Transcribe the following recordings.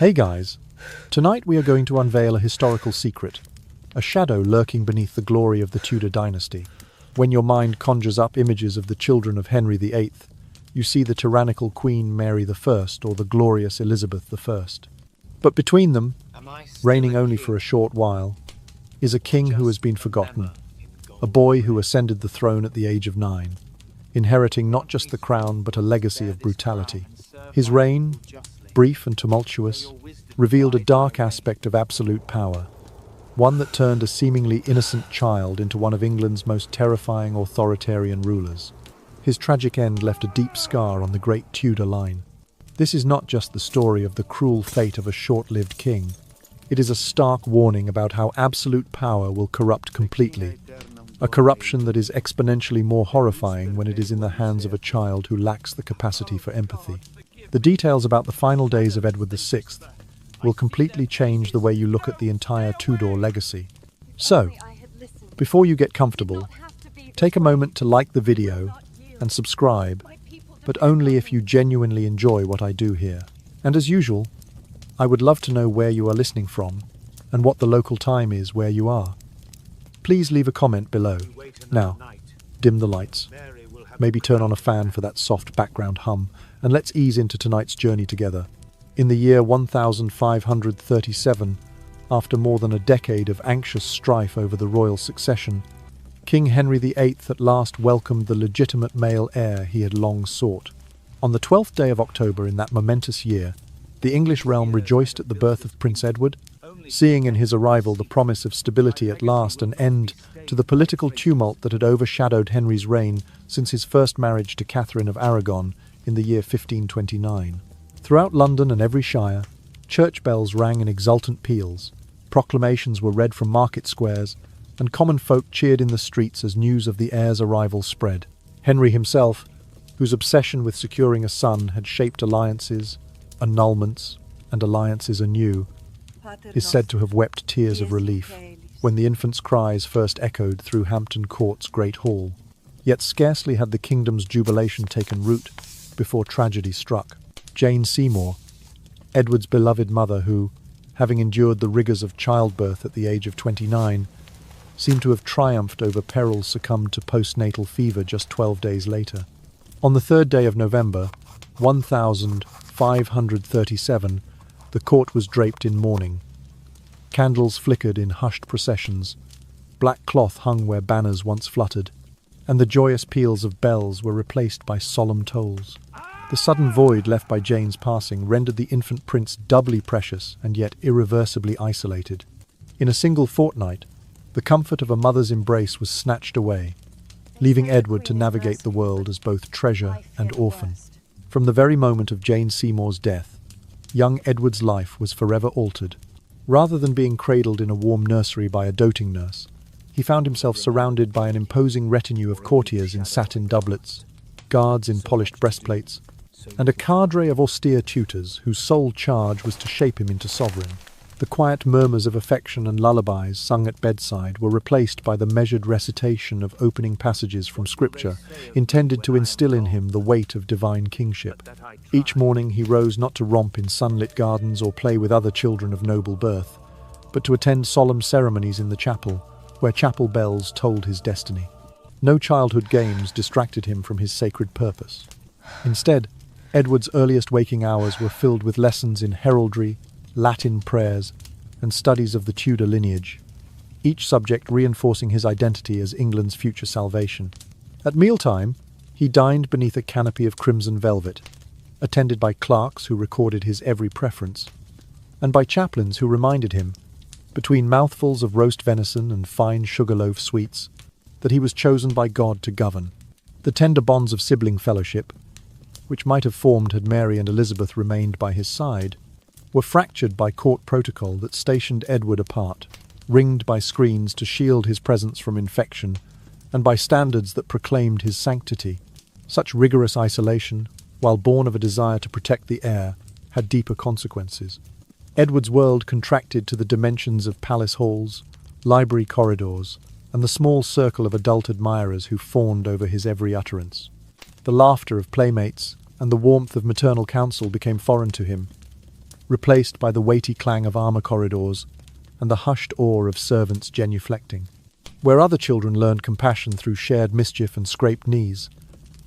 Hey guys, tonight we are going to unveil a historical secret, a shadow lurking beneath the glory of the Tudor dynasty. When your mind conjures up images of the children of Henry VIII, you see the tyrannical Queen Mary I or the glorious Elizabeth I. But between them, reigning only for a short while, is a king who has been forgotten, a boy who ascended the throne at the age of 9, inheriting not just the crown but a legacy of brutality. His reign, brief and tumultuous, revealed a dark aspect of absolute power, one that turned a seemingly innocent child into one of England's most terrifying authoritarian rulers. His tragic end left a deep scar on the great Tudor line. This is not just the story of the cruel fate of a short-lived king. It is a stark warning about how absolute power will corrupt completely, a corruption that is exponentially more horrifying when it is in the hands of a child who lacks the capacity for empathy. The details about the final days of Edward VI will completely change the way you look at the entire Tudor legacy. So, before you get comfortable, take a moment to like the video and subscribe, but only if you genuinely enjoy what I do here. And as usual, I would love to know where you are listening from and what the local time is where you are. Please leave a comment below. Now, dim the lights. Maybe turn on a fan for that soft background hum, and let's ease into tonight's journey together. In the year 1537, after more than a decade of anxious strife over the royal succession, King Henry VIII at last welcomed the legitimate male heir he had long sought. On the 12th day of October in that momentous year, the English realm rejoiced at the birth of Prince Edward, seeing in his arrival the promise of stability at last, an end to the political tumult that had overshadowed Henry's reign since his first marriage to Catherine of Aragon in the year 1529. Throughout London and every shire, church bells rang in exultant peals, proclamations were read from market squares, and common folk cheered in the streets as news of the heir's arrival spread. Henry himself, whose obsession with securing a son had shaped alliances, annulments, and alliances anew, is said to have wept tears of relief when the infant's cries first echoed through Hampton Court's great hall. Yet scarcely had the kingdom's jubilation taken root before tragedy struck. Jane Seymour, Edward's beloved mother who, having endured the rigours of childbirth at the age of 29, seemed to have triumphed over perils, succumbed to postnatal fever just 12 days later. On the 3rd day of November, 1537, the court was draped in mourning. Candles flickered in hushed processions, black cloth hung where banners once fluttered, and the joyous peals of bells were replaced by solemn tolls. The sudden void left by Jane's passing rendered the infant prince doubly precious and yet irreversibly isolated. In a single fortnight, the comfort of a mother's embrace was snatched away, leaving Edward to navigate the world as both treasure and orphan. From the very moment of Jane Seymour's death, young Edward's life was forever altered. Rather than being cradled in a warm nursery by a doting nurse, he found himself surrounded by an imposing retinue of courtiers in satin doublets, guards in polished breastplates, and a cadre of austere tutors whose sole charge was to shape him into sovereign. The quiet murmurs of affection and lullabies sung at bedside were replaced by the measured recitation of opening passages from Scripture, intended to instill in him the weight of divine kingship. Each morning he rose not to romp in sunlit gardens or play with other children of noble birth, but to attend solemn ceremonies in the chapel, where chapel bells tolled his destiny. No childhood games distracted him from his sacred purpose. Instead, Edward's earliest waking hours were filled with lessons in heraldry, Latin prayers, and studies of the Tudor lineage, each subject reinforcing his identity as England's future salvation. At mealtime, he dined beneath a canopy of crimson velvet, attended by clerks who recorded his every preference, and by chaplains who reminded him, between mouthfuls of roast venison and fine sugarloaf sweets, that he was chosen by God to govern. The tender bonds of sibling fellowship, which might have formed had Mary and Elizabeth remained by his side, were fractured by court protocol that stationed Edward apart, ringed by screens to shield his presence from infection, and by standards that proclaimed his sanctity. Such rigorous isolation, while born of a desire to protect the heir, had deeper consequences. Edward's world contracted to the dimensions of palace halls, library corridors, and the small circle of adult admirers who fawned over his every utterance. The laughter of playmates and the warmth of maternal counsel became foreign to him, replaced by the weighty clang of armor corridors and the hushed awe of servants genuflecting. Where other children learned compassion through shared mischief and scraped knees,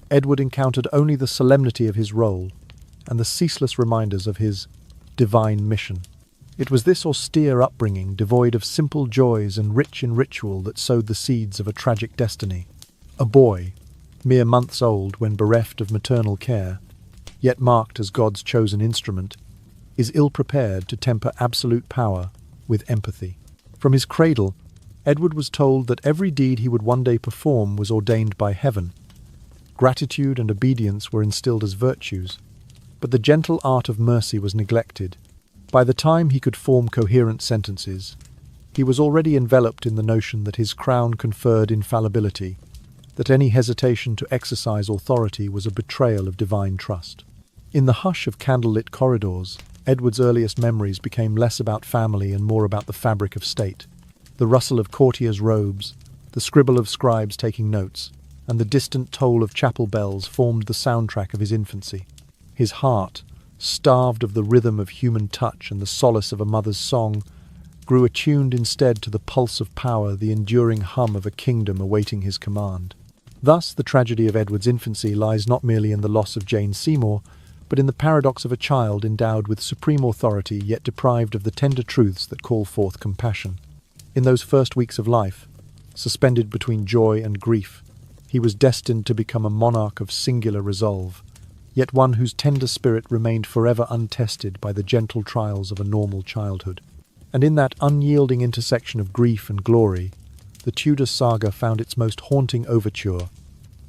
Edward encountered only the solemnity of his role and the ceaseless reminders of his divine mission. It was this austere upbringing, devoid of simple joys and rich in ritual, that sowed the seeds of a tragic destiny. A boy, mere months old when bereft of maternal care, yet marked as God's chosen instrument, is ill-prepared to temper absolute power with empathy. From his cradle, Edward was told that every deed he would one day perform was ordained by heaven. Gratitude and obedience were instilled as virtues, but the gentle art of mercy was neglected. By the time he could form coherent sentences, he was already enveloped in the notion that his crown conferred infallibility, that any hesitation to exercise authority was a betrayal of divine trust. In the hush of candlelit corridors, Edward's earliest memories became less about family and more about the fabric of state. The rustle of courtiers' robes, the scribble of scribes taking notes, and the distant toll of chapel bells formed the soundtrack of his infancy. His heart, starved of the rhythm of human touch and the solace of a mother's song, grew attuned instead to the pulse of power, the enduring hum of a kingdom awaiting his command. Thus, the tragedy of Edward's infancy lies not merely in the loss of Jane Seymour, but in the paradox of a child endowed with supreme authority yet deprived of the tender truths that call forth compassion. In those first weeks of life, suspended between joy and grief, he was destined to become a monarch of singular resolve, yet one whose tender spirit remained forever untested by the gentle trials of a normal childhood. And in that unyielding intersection of grief and glory, the Tudor saga found its most haunting overture,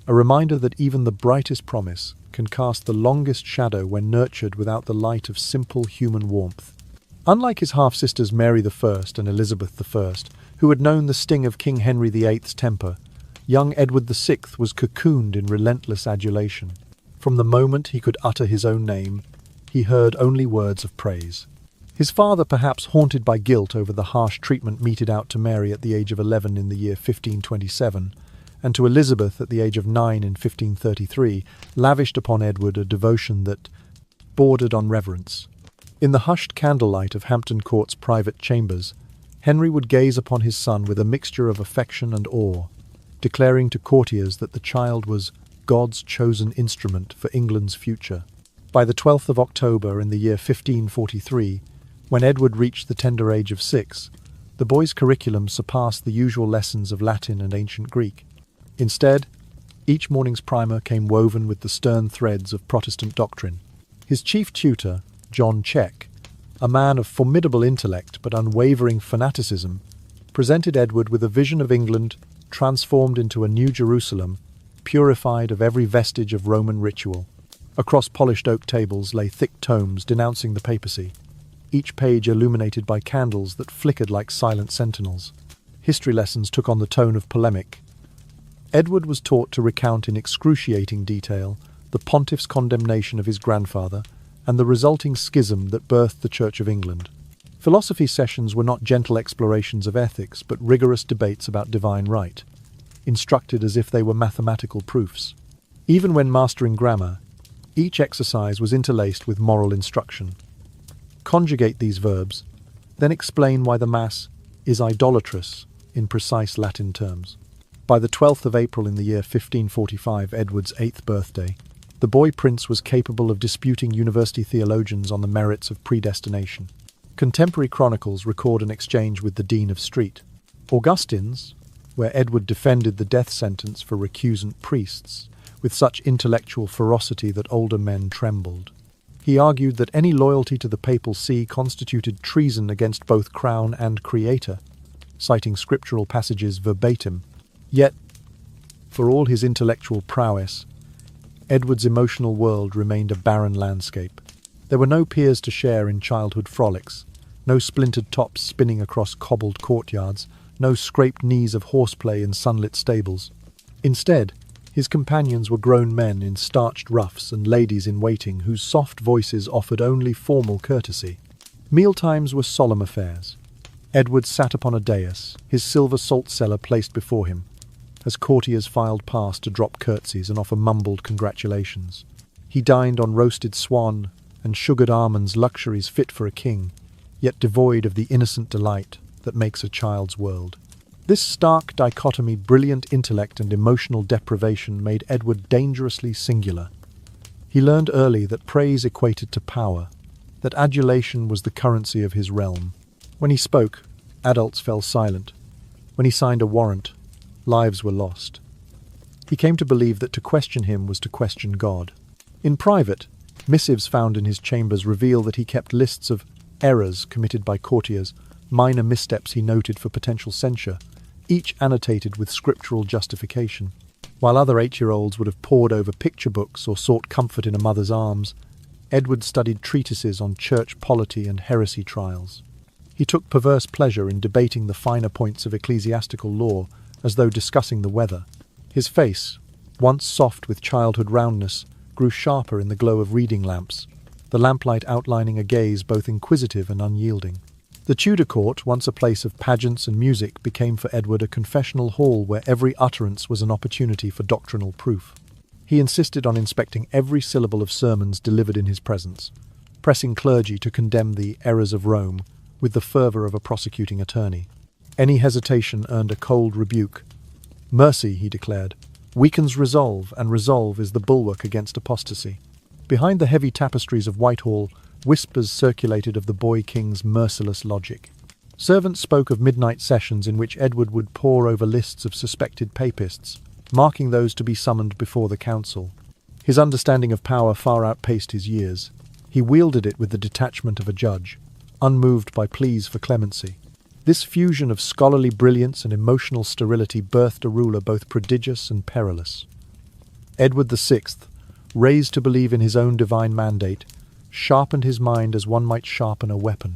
a reminder that even the brightest promise can cast the longest shadow when nurtured without the light of simple human warmth. Unlike his half-sisters Mary I and Elizabeth I, who had known the sting of King Henry VIII's temper, young Edward VI was cocooned in relentless adulation. From the moment he could utter his own name, he heard only words of praise. His father, perhaps haunted by guilt over the harsh treatment meted out to Mary at the age of 11 in the year 1527, and to Elizabeth at the age of 9 in 1533, lavished upon Edward a devotion that bordered on reverence. In the hushed candlelight of Hampton Court's private chambers, Henry would gaze upon his son with a mixture of affection and awe, declaring to courtiers that the child was God's chosen instrument for England's future. By the 12th of October in the year 1543, when Edward reached the tender age of 6, the boy's curriculum surpassed the usual lessons of Latin and ancient Greek. Instead, each morning's primer came woven with the stern threads of Protestant doctrine. His chief tutor, John Check, a man of formidable intellect but unwavering fanaticism, presented Edward with a vision of England transformed into a new Jerusalem, purified of every vestige of Roman ritual. Across polished oak tables lay thick tomes denouncing the papacy, each page illuminated by candles that flickered like silent sentinels. History lessons took on the tone of polemic. Edward was taught to recount in excruciating detail the pontiff's condemnation of his grandfather and the resulting schism that birthed the Church of England. Philosophy sessions were not gentle explorations of ethics, but rigorous debates about divine right, instructed as if they were mathematical proofs. Even when mastering grammar, each exercise was interlaced with moral instruction. Conjugate these verbs, then explain why the Mass is idolatrous in precise Latin terms. By the 12th of April in the year 1545, Edward's 8th birthday, the boy prince was capable of disputing university theologians on the merits of predestination. Contemporary chronicles record an exchange with the Dean of Street. Augustine's, where Edward defended the death sentence for recusant priests, with such intellectual ferocity that older men trembled. He argued that any loyalty to the papal see constituted treason against both crown and creator, citing scriptural passages verbatim. Yet, for all his intellectual prowess, Edward's emotional world remained a barren landscape. There were no peers to share in childhood frolics, no splintered tops spinning across cobbled courtyards, no scraped knees of horseplay in sunlit stables. Instead, his companions were grown men in starched ruffs and ladies in waiting whose soft voices offered only formal courtesy. Mealtimes were solemn affairs. Edward sat upon a dais, his silver salt cellar placed before him, as courtiers filed past to drop curtsies and offer mumbled congratulations. He dined on roasted swan and sugared almonds luxuries fit for a king, yet devoid of the innocent delight that makes a child's world. This stark dichotomy, brilliant intellect and emotional deprivation, made Edward dangerously singular. He learned early that praise equated to power, that adulation was the currency of his realm. When he spoke, adults fell silent. When he signed a warrant, lives were lost. He came to believe that to question him was to question God. In private, missives found in his chambers reveal that he kept lists of errors committed by courtiers, minor missteps he noted for potential censure, each annotated with scriptural justification. While other 8-year-olds would have pored over picture books or sought comfort in a mother's arms, Edward studied treatises on church polity and heresy trials. He took perverse pleasure in debating the finer points of ecclesiastical law as though discussing the weather. His face, once soft with childhood roundness, grew sharper in the glow of reading lamps, the lamplight outlining a gaze both inquisitive and unyielding. The Tudor court, once a place of pageants and music, became for Edward a confessional hall where every utterance was an opportunity for doctrinal proof. He insisted on inspecting every syllable of sermons delivered in his presence, pressing clergy to condemn the errors of Rome with the fervour of a prosecuting attorney. Any hesitation earned a cold rebuke. Mercy, he declared, weakens resolve, and resolve is the bulwark against apostasy. Behind the heavy tapestries of Whitehall, whispers circulated of the boy king's merciless logic. Servants spoke of midnight sessions in which Edward would pore over lists of suspected papists, marking those to be summoned before the council. His understanding of power far outpaced his years. He wielded it with the detachment of a judge, unmoved by pleas for clemency. This fusion of scholarly brilliance and emotional sterility birthed a ruler both prodigious and perilous. Edward VI, raised to believe in his own divine mandate, sharpened his mind as one might sharpen a weapon.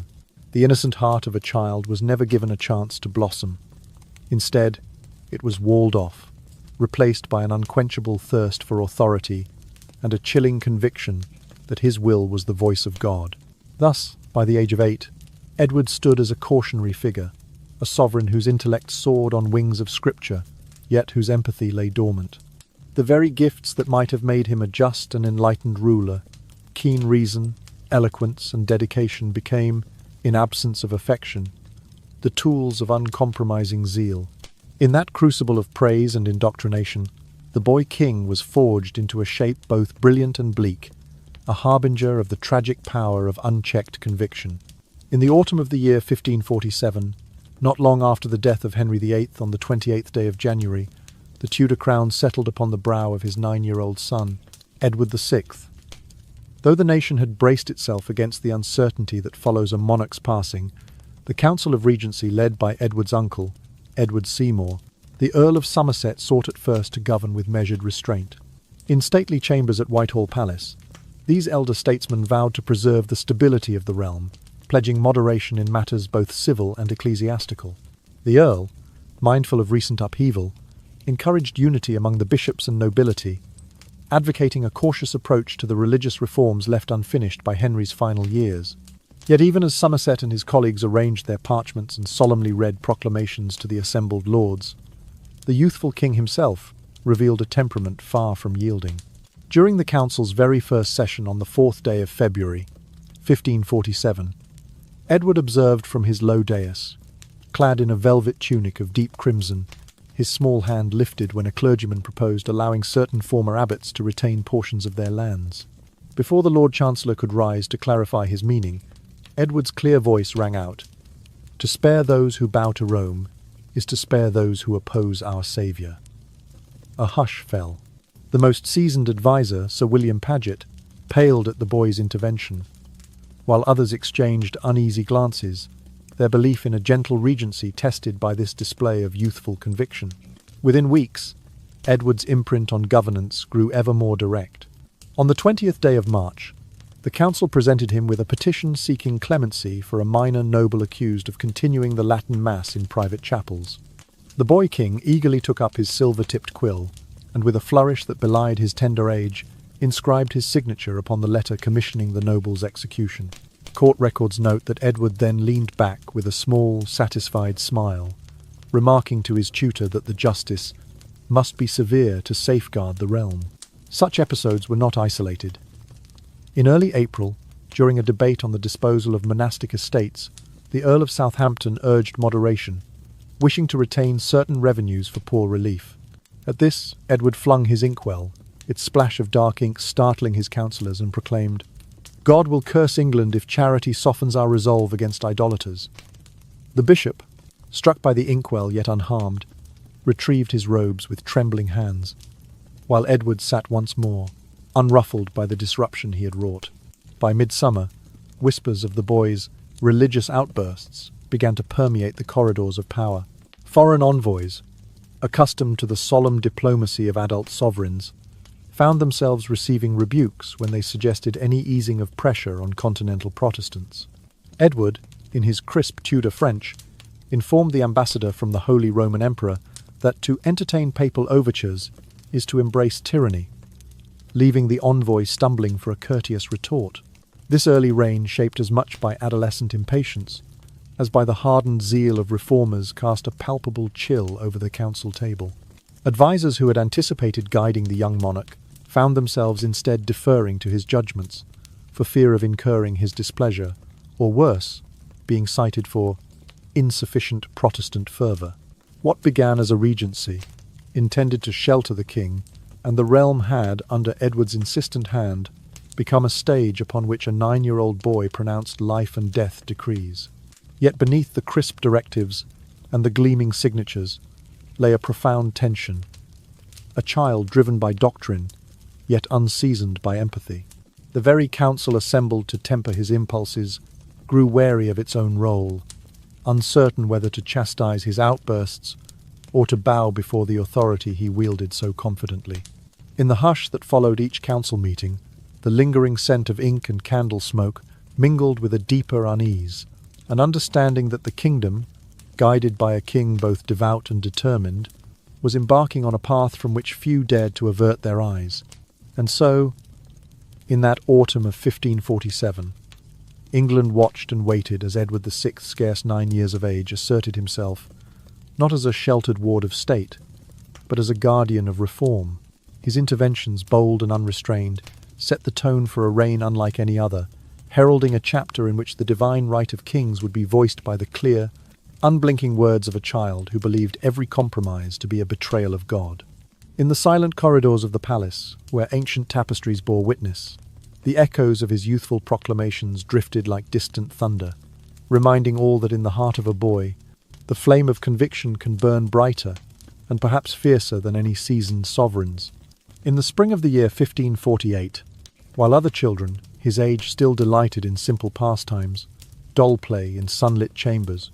The innocent heart of a child was never given a chance to blossom. Instead, it was walled off, replaced by an unquenchable thirst for authority and a chilling conviction that his will was the voice of God. Thus, by the age of 8, Edward stood as a cautionary figure, a sovereign whose intellect soared on wings of scripture, yet whose empathy lay dormant. The very gifts that might have made him a just and enlightened ruler, keen reason, eloquence, and dedication, became, in absence of affection, the tools of uncompromising zeal. In that crucible of praise and indoctrination, the boy king was forged into a shape both brilliant and bleak, a harbinger of the tragic power of unchecked conviction. In the autumn of the year 1547, not long after the death of Henry VIII on the 28th day of January, the Tudor crown settled upon the brow of his 9-year-old son, Edward VI. Though the nation had braced itself against the uncertainty that follows a monarch's passing, the Council of Regency, led by Edward's uncle, Edward Seymour, the Earl of Somerset, sought at first to govern with measured restraint. In stately chambers at Whitehall Palace, these elder statesmen vowed to preserve the stability of the realm, pledging moderation in matters both civil and ecclesiastical. The Earl, mindful of recent upheaval, encouraged unity among the bishops and nobility, advocating a cautious approach to the religious reforms left unfinished by Henry's final years. Yet even as Somerset and his colleagues arranged their parchments and solemnly read proclamations to the assembled lords, the youthful king himself revealed a temperament far from yielding. During the council's very first session on the 4th day of February, 1547, Edward observed from his low dais, clad in a velvet tunic of deep crimson, his small hand lifted when a clergyman proposed allowing certain former abbots to retain portions of their lands. Before the Lord Chancellor could rise to clarify his meaning, Edward's clear voice rang out, "To spare those who bow to Rome is to spare those who oppose our Saviour." A hush fell. The most seasoned adviser, Sir William Paget, paled at the boy's intervention, while others exchanged uneasy glances, their belief in a gentle regency tested by this display of youthful conviction. Within weeks, Edward's imprint on governance grew ever more direct. On the 20th day of March, the council presented him with a petition seeking clemency for a minor noble accused of continuing the Latin Mass in private chapels. The boy king eagerly took up his silver-tipped quill, and with a flourish that belied his tender age, inscribed his signature upon the letter commissioning the noble's execution. Court records note that Edward then leaned back with a small, satisfied smile, remarking to his tutor that the justice must be severe to safeguard the realm. Such episodes were not isolated. In early April, During a debate on the disposal of monastic estates, the Earl of Southampton urged moderation, wishing to retain certain revenues for poor relief. At this, Edward flung his inkwell, its splash of dark ink startling his councillors, and proclaimed, "God will curse England if charity softens our resolve against idolaters." The bishop, struck by the inkwell yet unharmed, retrieved his robes with trembling hands, while Edward sat once more, unruffled by the disruption he had wrought. By midsummer, whispers of the boy's religious outbursts began to permeate the corridors of power. Foreign envoys, accustomed to the solemn diplomacy of adult sovereigns, found themselves receiving rebukes when they suggested any easing of pressure on continental Protestants. Edward, in his crisp Tudor French, informed the ambassador from the Holy Roman Emperor that to entertain papal overtures is to embrace tyranny, leaving the envoy stumbling for a courteous retort. This early reign, shaped as much by adolescent impatience as by the hardened zeal of reformers, cast a palpable chill over the council table. Advisers who had anticipated guiding the young monarch found themselves instead deferring to his judgments, for fear of incurring his displeasure, or worse, being cited for insufficient Protestant fervour. What began as a regency, intended to shelter the king, and the realm had, under Edward's insistent hand, become a stage upon which a 9-year-old boy pronounced life and death decrees. Yet beneath the crisp directives and the gleaming signatures lay a profound tension, a child driven by doctrine, yet unseasoned by empathy. The very council assembled to temper his impulses grew wary of its own role, uncertain whether to chastise his outbursts or to bow before the authority he wielded so confidently. In the hush that followed each council meeting, the lingering scent of ink and candle smoke mingled with a deeper unease, an understanding that the kingdom, guided by a king both devout and determined, was embarking on a path from which few dared to avert their eyes. And so, in that autumn of 1547, England watched and waited as Edward VI, scarce 9 years of age, asserted himself, not as a sheltered ward of state, but as a guardian of reform. His interventions, bold and unrestrained, set the tone for a reign unlike any other, heralding a chapter in which the divine right of kings would be voiced by the clear, unblinking words of a child who believed every compromise to be a betrayal of God. In the silent corridors of the palace, where ancient tapestries bore witness, the echoes of his youthful proclamations drifted like distant thunder, reminding all that in the heart of a boy, the flame of conviction can burn brighter and perhaps fiercer than any seasoned sovereign's. In the spring of the year 1548, while other children, his age, still delighted in simple pastimes, doll play in sunlit chambers,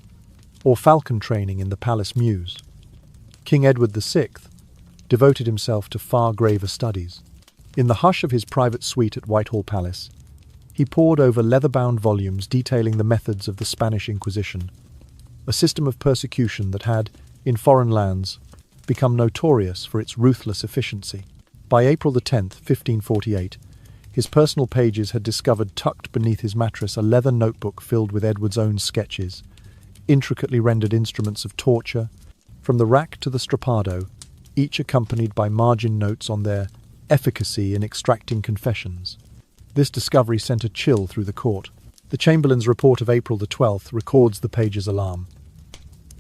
or falcon training in the palace mews, King Edward VI devoted himself to far graver studies. In the hush of his private suite at Whitehall Palace, he pored over leather-bound volumes detailing the methods of the Spanish Inquisition, a system of persecution that had, in foreign lands, become notorious for its ruthless efficiency. By April 10, 1548, his personal pages had discovered tucked beneath his mattress a leather notebook filled with Edward's own sketches, intricately rendered instruments of torture, from the rack to the strappado, each accompanied by margin notes on their efficacy in extracting confessions. This discovery sent a chill through the court. The Chamberlain's report of April the 12th records the page's alarm.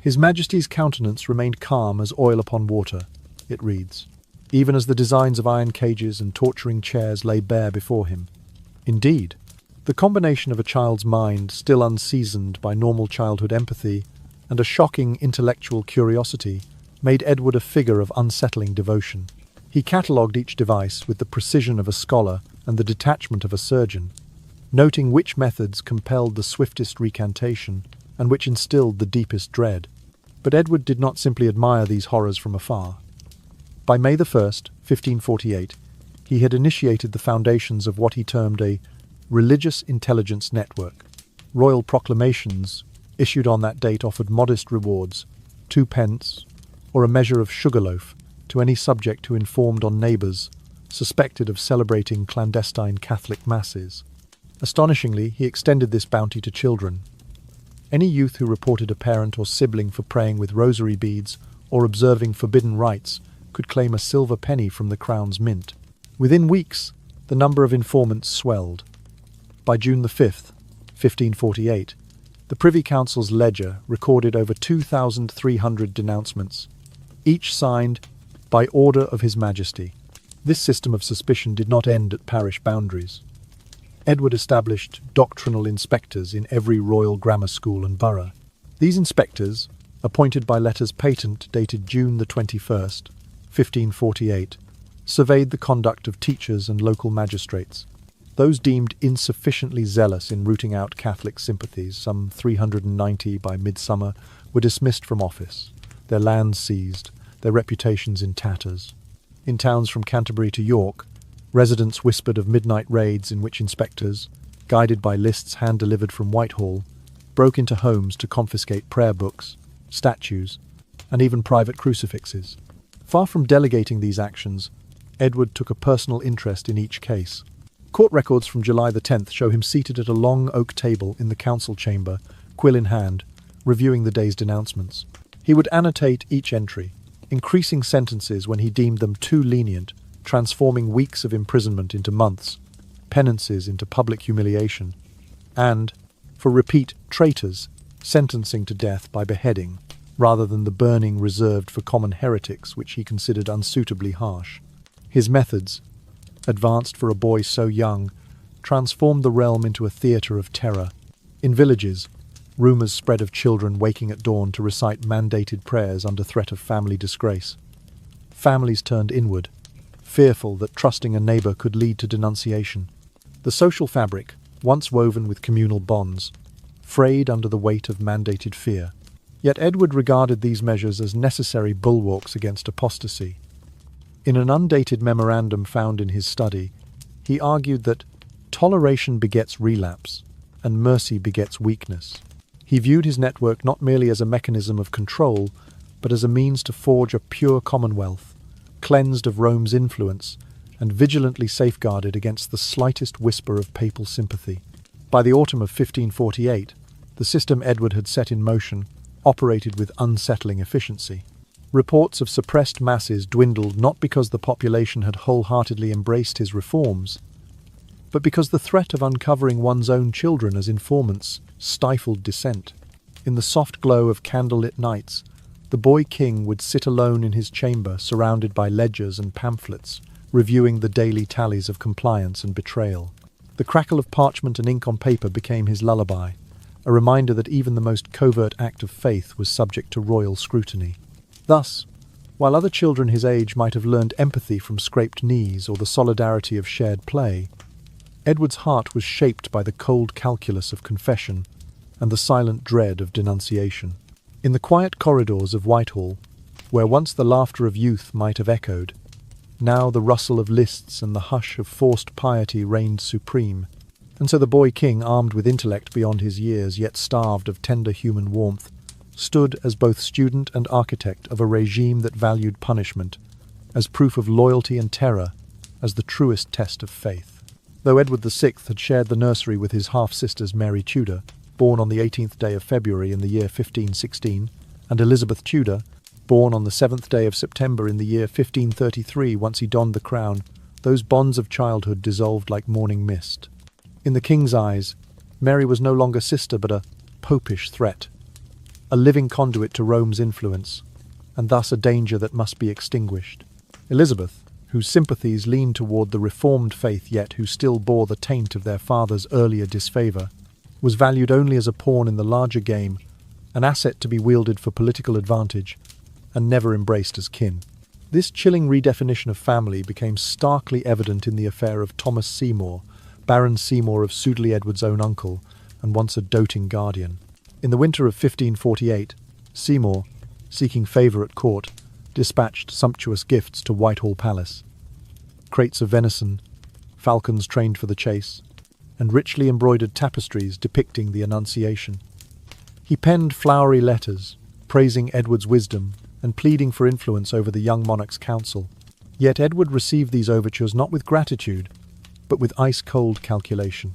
His Majesty's countenance remained calm as oil upon water, it reads, even as the designs of iron cages and torturing chairs lay bare before him. Indeed, the combination of a child's mind still unseasoned by normal childhood empathy and a shocking intellectual curiosity made Edward a figure of unsettling devotion. He catalogued each device with the precision of a scholar and the detachment of a surgeon, noting which methods compelled the swiftest recantation and which instilled the deepest dread. But Edward did not simply admire these horrors from afar. By May the 1st, 1548, he had initiated the foundations of what he termed a religious intelligence network. Royal proclamations issued on that date offered modest rewards, 2 pence, or a measure of sugarloaf, to any subject who informed on neighbours suspected of celebrating clandestine Catholic masses. Astonishingly, he extended this bounty to children. Any youth who reported a parent or sibling for praying with rosary beads or observing forbidden rites could claim a silver penny from the crown's mint. Within weeks, the number of informants swelled. By June the 5th, 1548, the Privy Council's ledger recorded over 2,300 denouncements, each signed by order of His Majesty. This system of suspicion did not end at parish boundaries. Edward established doctrinal inspectors in every royal grammar school and borough. These inspectors, appointed by letters patent dated June the 21st, 1548, surveyed the conduct of teachers and local magistrates. Those deemed insufficiently zealous in rooting out Catholic sympathies, some 390 by midsummer, were dismissed from office, their lands seized, their reputations in tatters. In towns from Canterbury to York, residents whispered of midnight raids in which inspectors, guided by lists hand-delivered from Whitehall, broke into homes to confiscate prayer books, statues, and even private crucifixes. Far from delegating these actions, Edward took a personal interest in each case. Court records from July the 10th show him seated at a long oak table in the council chamber, quill in hand, reviewing the day's denouncements. He would annotate each entry, increasing sentences when he deemed them too lenient, transforming weeks of imprisonment into months, penances into public humiliation, and, for repeat traitors, sentencing to death by beheading, rather than the burning reserved for common heretics which he considered unsuitably harsh. His methods, advanced for a boy so young, transformed the realm into a theatre of terror. In villages, rumours spread of children waking at dawn to recite mandated prayers under threat of family disgrace. Families turned inward, fearful that trusting a neighbour could lead to denunciation. The social fabric, once woven with communal bonds, frayed under the weight of mandated fear. Yet Edward regarded these measures as necessary bulwarks against apostasy. In an undated memorandum found in his study, he argued that toleration begets relapse and mercy begets weakness. He viewed his network not merely as a mechanism of control, but as a means to forge a pure commonwealth, cleansed of Rome's influence and vigilantly safeguarded against the slightest whisper of papal sympathy. By the autumn of 1548, the system Edward had set in motion operated with unsettling efficiency. Reports of suppressed masses dwindled not because the population had wholeheartedly embraced his reforms, but because the threat of uncovering one's own children as informants stifled dissent. In the soft glow of candlelit nights, the boy king would sit alone in his chamber surrounded by ledgers and pamphlets, reviewing the daily tallies of compliance and betrayal. The crackle of parchment and ink on paper became his lullaby, a reminder that even the most covert act of faith was subject to royal scrutiny. Thus, while other children his age might have learned empathy from scraped knees or the solidarity of shared play, Edward's heart was shaped by the cold calculus of confession and the silent dread of denunciation. In the quiet corridors of Whitehall, where once the laughter of youth might have echoed, now the rustle of lists and the hush of forced piety reigned supreme, and so the boy king, armed with intellect beyond his years yet starved of tender human warmth, stood as both student and architect of a regime that valued punishment, as proof of loyalty and terror, as the truest test of faith. Though Edward VI had shared the nursery with his half-sisters Mary Tudor, born on the 18th day of February in the year 1516, and Elizabeth Tudor, born on the 7th day of September in the year 1533 once he donned the crown, those bonds of childhood dissolved like morning mist. In the king's eyes, Mary was no longer sister but a popish threat, a living conduit to Rome's influence, and thus a danger that must be extinguished. Elizabeth, whose sympathies leaned toward the reformed faith yet who still bore the taint of their father's earlier disfavour, was valued only as a pawn in the larger game, an asset to be wielded for political advantage, and never embraced as kin. This chilling redefinition of family became starkly evident in the affair of Thomas Seymour, Baron Seymour of Sudeley Edward's own uncle, and once a doting guardian. In the winter of 1548, Seymour, seeking favour at court, dispatched sumptuous gifts to Whitehall Palace. Crates of venison, falcons trained for the chase, and richly embroidered tapestries depicting the Annunciation. He penned flowery letters, praising Edward's wisdom and pleading for influence over the young monarch's council. Yet Edward received these overtures not with gratitude, but with ice-cold calculation.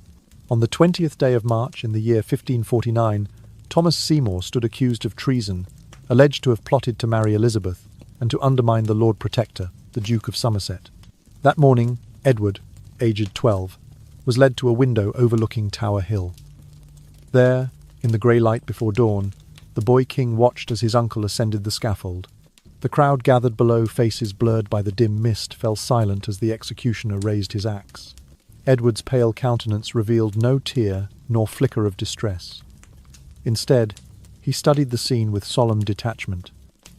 On the 20th day of March in the year 1549, Thomas Seymour stood accused of treason, alleged to have plotted to marry Elizabeth and to undermine the Lord Protector, the Duke of Somerset. That morning, Edward, aged 12, was led to a window overlooking Tower Hill. There, in the grey light before dawn, the boy king watched as his uncle ascended the scaffold. The crowd gathered below, faces blurred by the dim mist, fell silent as the executioner raised his axe. Edward's pale countenance revealed no tear nor flicker of distress. Instead, he studied the scene with solemn detachment.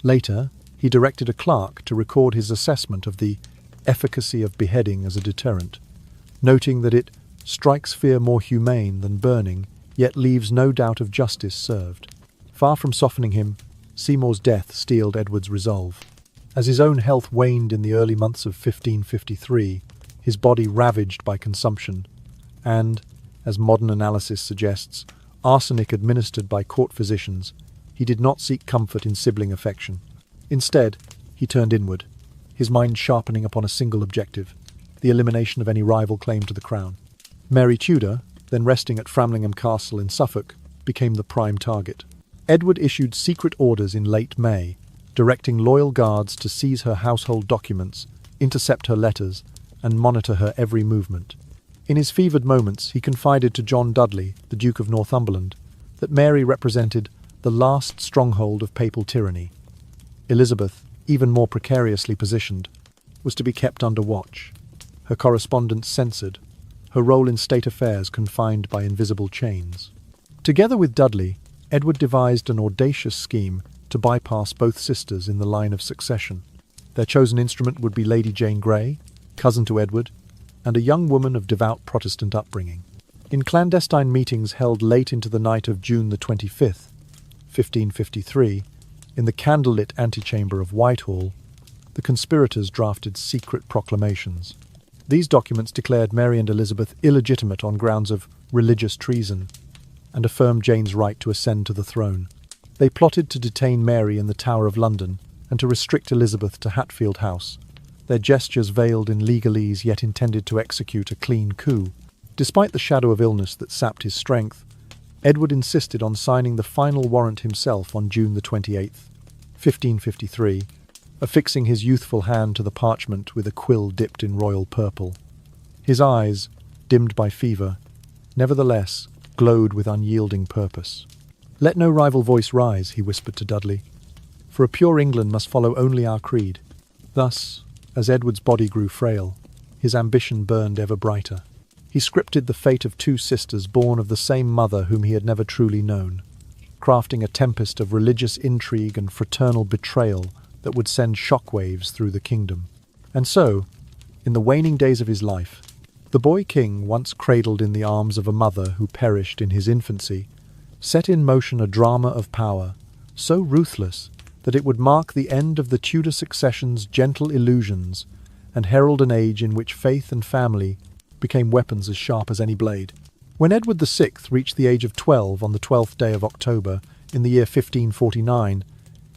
Later, he directed a clerk to record his assessment of the efficacy of beheading as a deterrent, noting that it strikes fear more humane than burning, yet leaves no doubt of justice served. Far from softening him, Seymour's death steeled Edward's resolve. As his own health waned in the early months of 1553, his body ravaged by consumption, and, as modern analysis suggests, arsenic administered by court physicians, he did not seek comfort in sibling affection. Instead, he turned inward, his mind sharpening upon a single objective, the elimination of any rival claim to the crown. Mary Tudor, then resting at Framlingham Castle in Suffolk, became the prime target. Edward issued secret orders in late May, directing loyal guards to seize her household documents, intercept her letters, and monitor her every movement. In his fevered moments, he confided to John Dudley, the Duke of Northumberland, that Mary represented the last stronghold of papal tyranny. Elizabeth, even more precariously positioned, was to be kept under watch, her correspondence censored, her role in state affairs confined by invisible chains. Together with Dudley, Edward devised an audacious scheme to bypass both sisters in the line of succession. Their chosen instrument would be Lady Jane Grey, cousin to Edward, and a young woman of devout Protestant upbringing. In clandestine meetings held late into the night of June the 25th, 1553, in the candlelit antechamber of Whitehall, the conspirators drafted secret proclamations. These documents declared Mary and Elizabeth illegitimate on grounds of religious treason and affirmed Jane's right to ascend to the throne. They plotted to detain Mary in the Tower of London and to restrict Elizabeth to Hatfield House, their gestures veiled in legalese yet intended to execute a clean coup. Despite the shadow of illness that sapped his strength, Edward insisted on signing the final warrant himself on June the 28th, 1553, affixing his youthful hand to the parchment with a quill dipped in royal purple. His eyes, dimmed by fever, nevertheless glowed with unyielding purpose. "Let no rival voice rise," he whispered to Dudley, "for a pure England must follow only our creed." Thus, as Edward's body grew frail, his ambition burned ever brighter. He scripted the fate of two sisters born of the same mother whom he had never truly known, crafting a tempest of religious intrigue and fraternal betrayal that would send shockwaves through the kingdom. And so, in the waning days of his life, the boy king, once cradled in the arms of a mother who perished in his infancy, set in motion a drama of power so ruthless that it would mark the end of the Tudor succession's gentle illusions and herald an age in which faith and family became weapons as sharp as any blade. When Edward VI reached the age of 12 on the 12th day of October in the year 1549,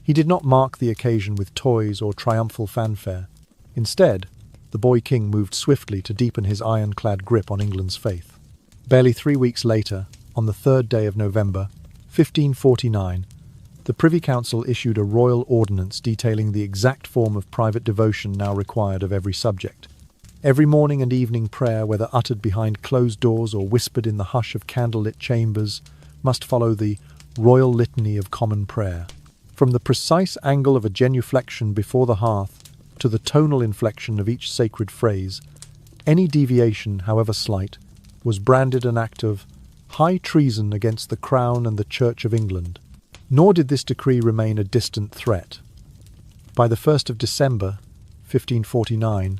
he did not mark the occasion with toys or triumphal fanfare. Instead, the boy king moved swiftly to deepen his ironclad grip on England's faith. Barely 3 weeks later, on the 3rd day of November, 1549, the Privy Council issued a royal ordinance detailing the exact form of private devotion now required of every subject. Every morning and evening prayer, whether uttered behind closed doors or whispered in the hush of candlelit chambers, must follow the royal litany of common prayer. From the precise angle of a genuflection before the hearth to the tonal inflection of each sacred phrase, any deviation, however slight, was branded an act of high treason against the Crown and the Church of England. Nor did this decree remain a distant threat. By the 1st of December, 1549,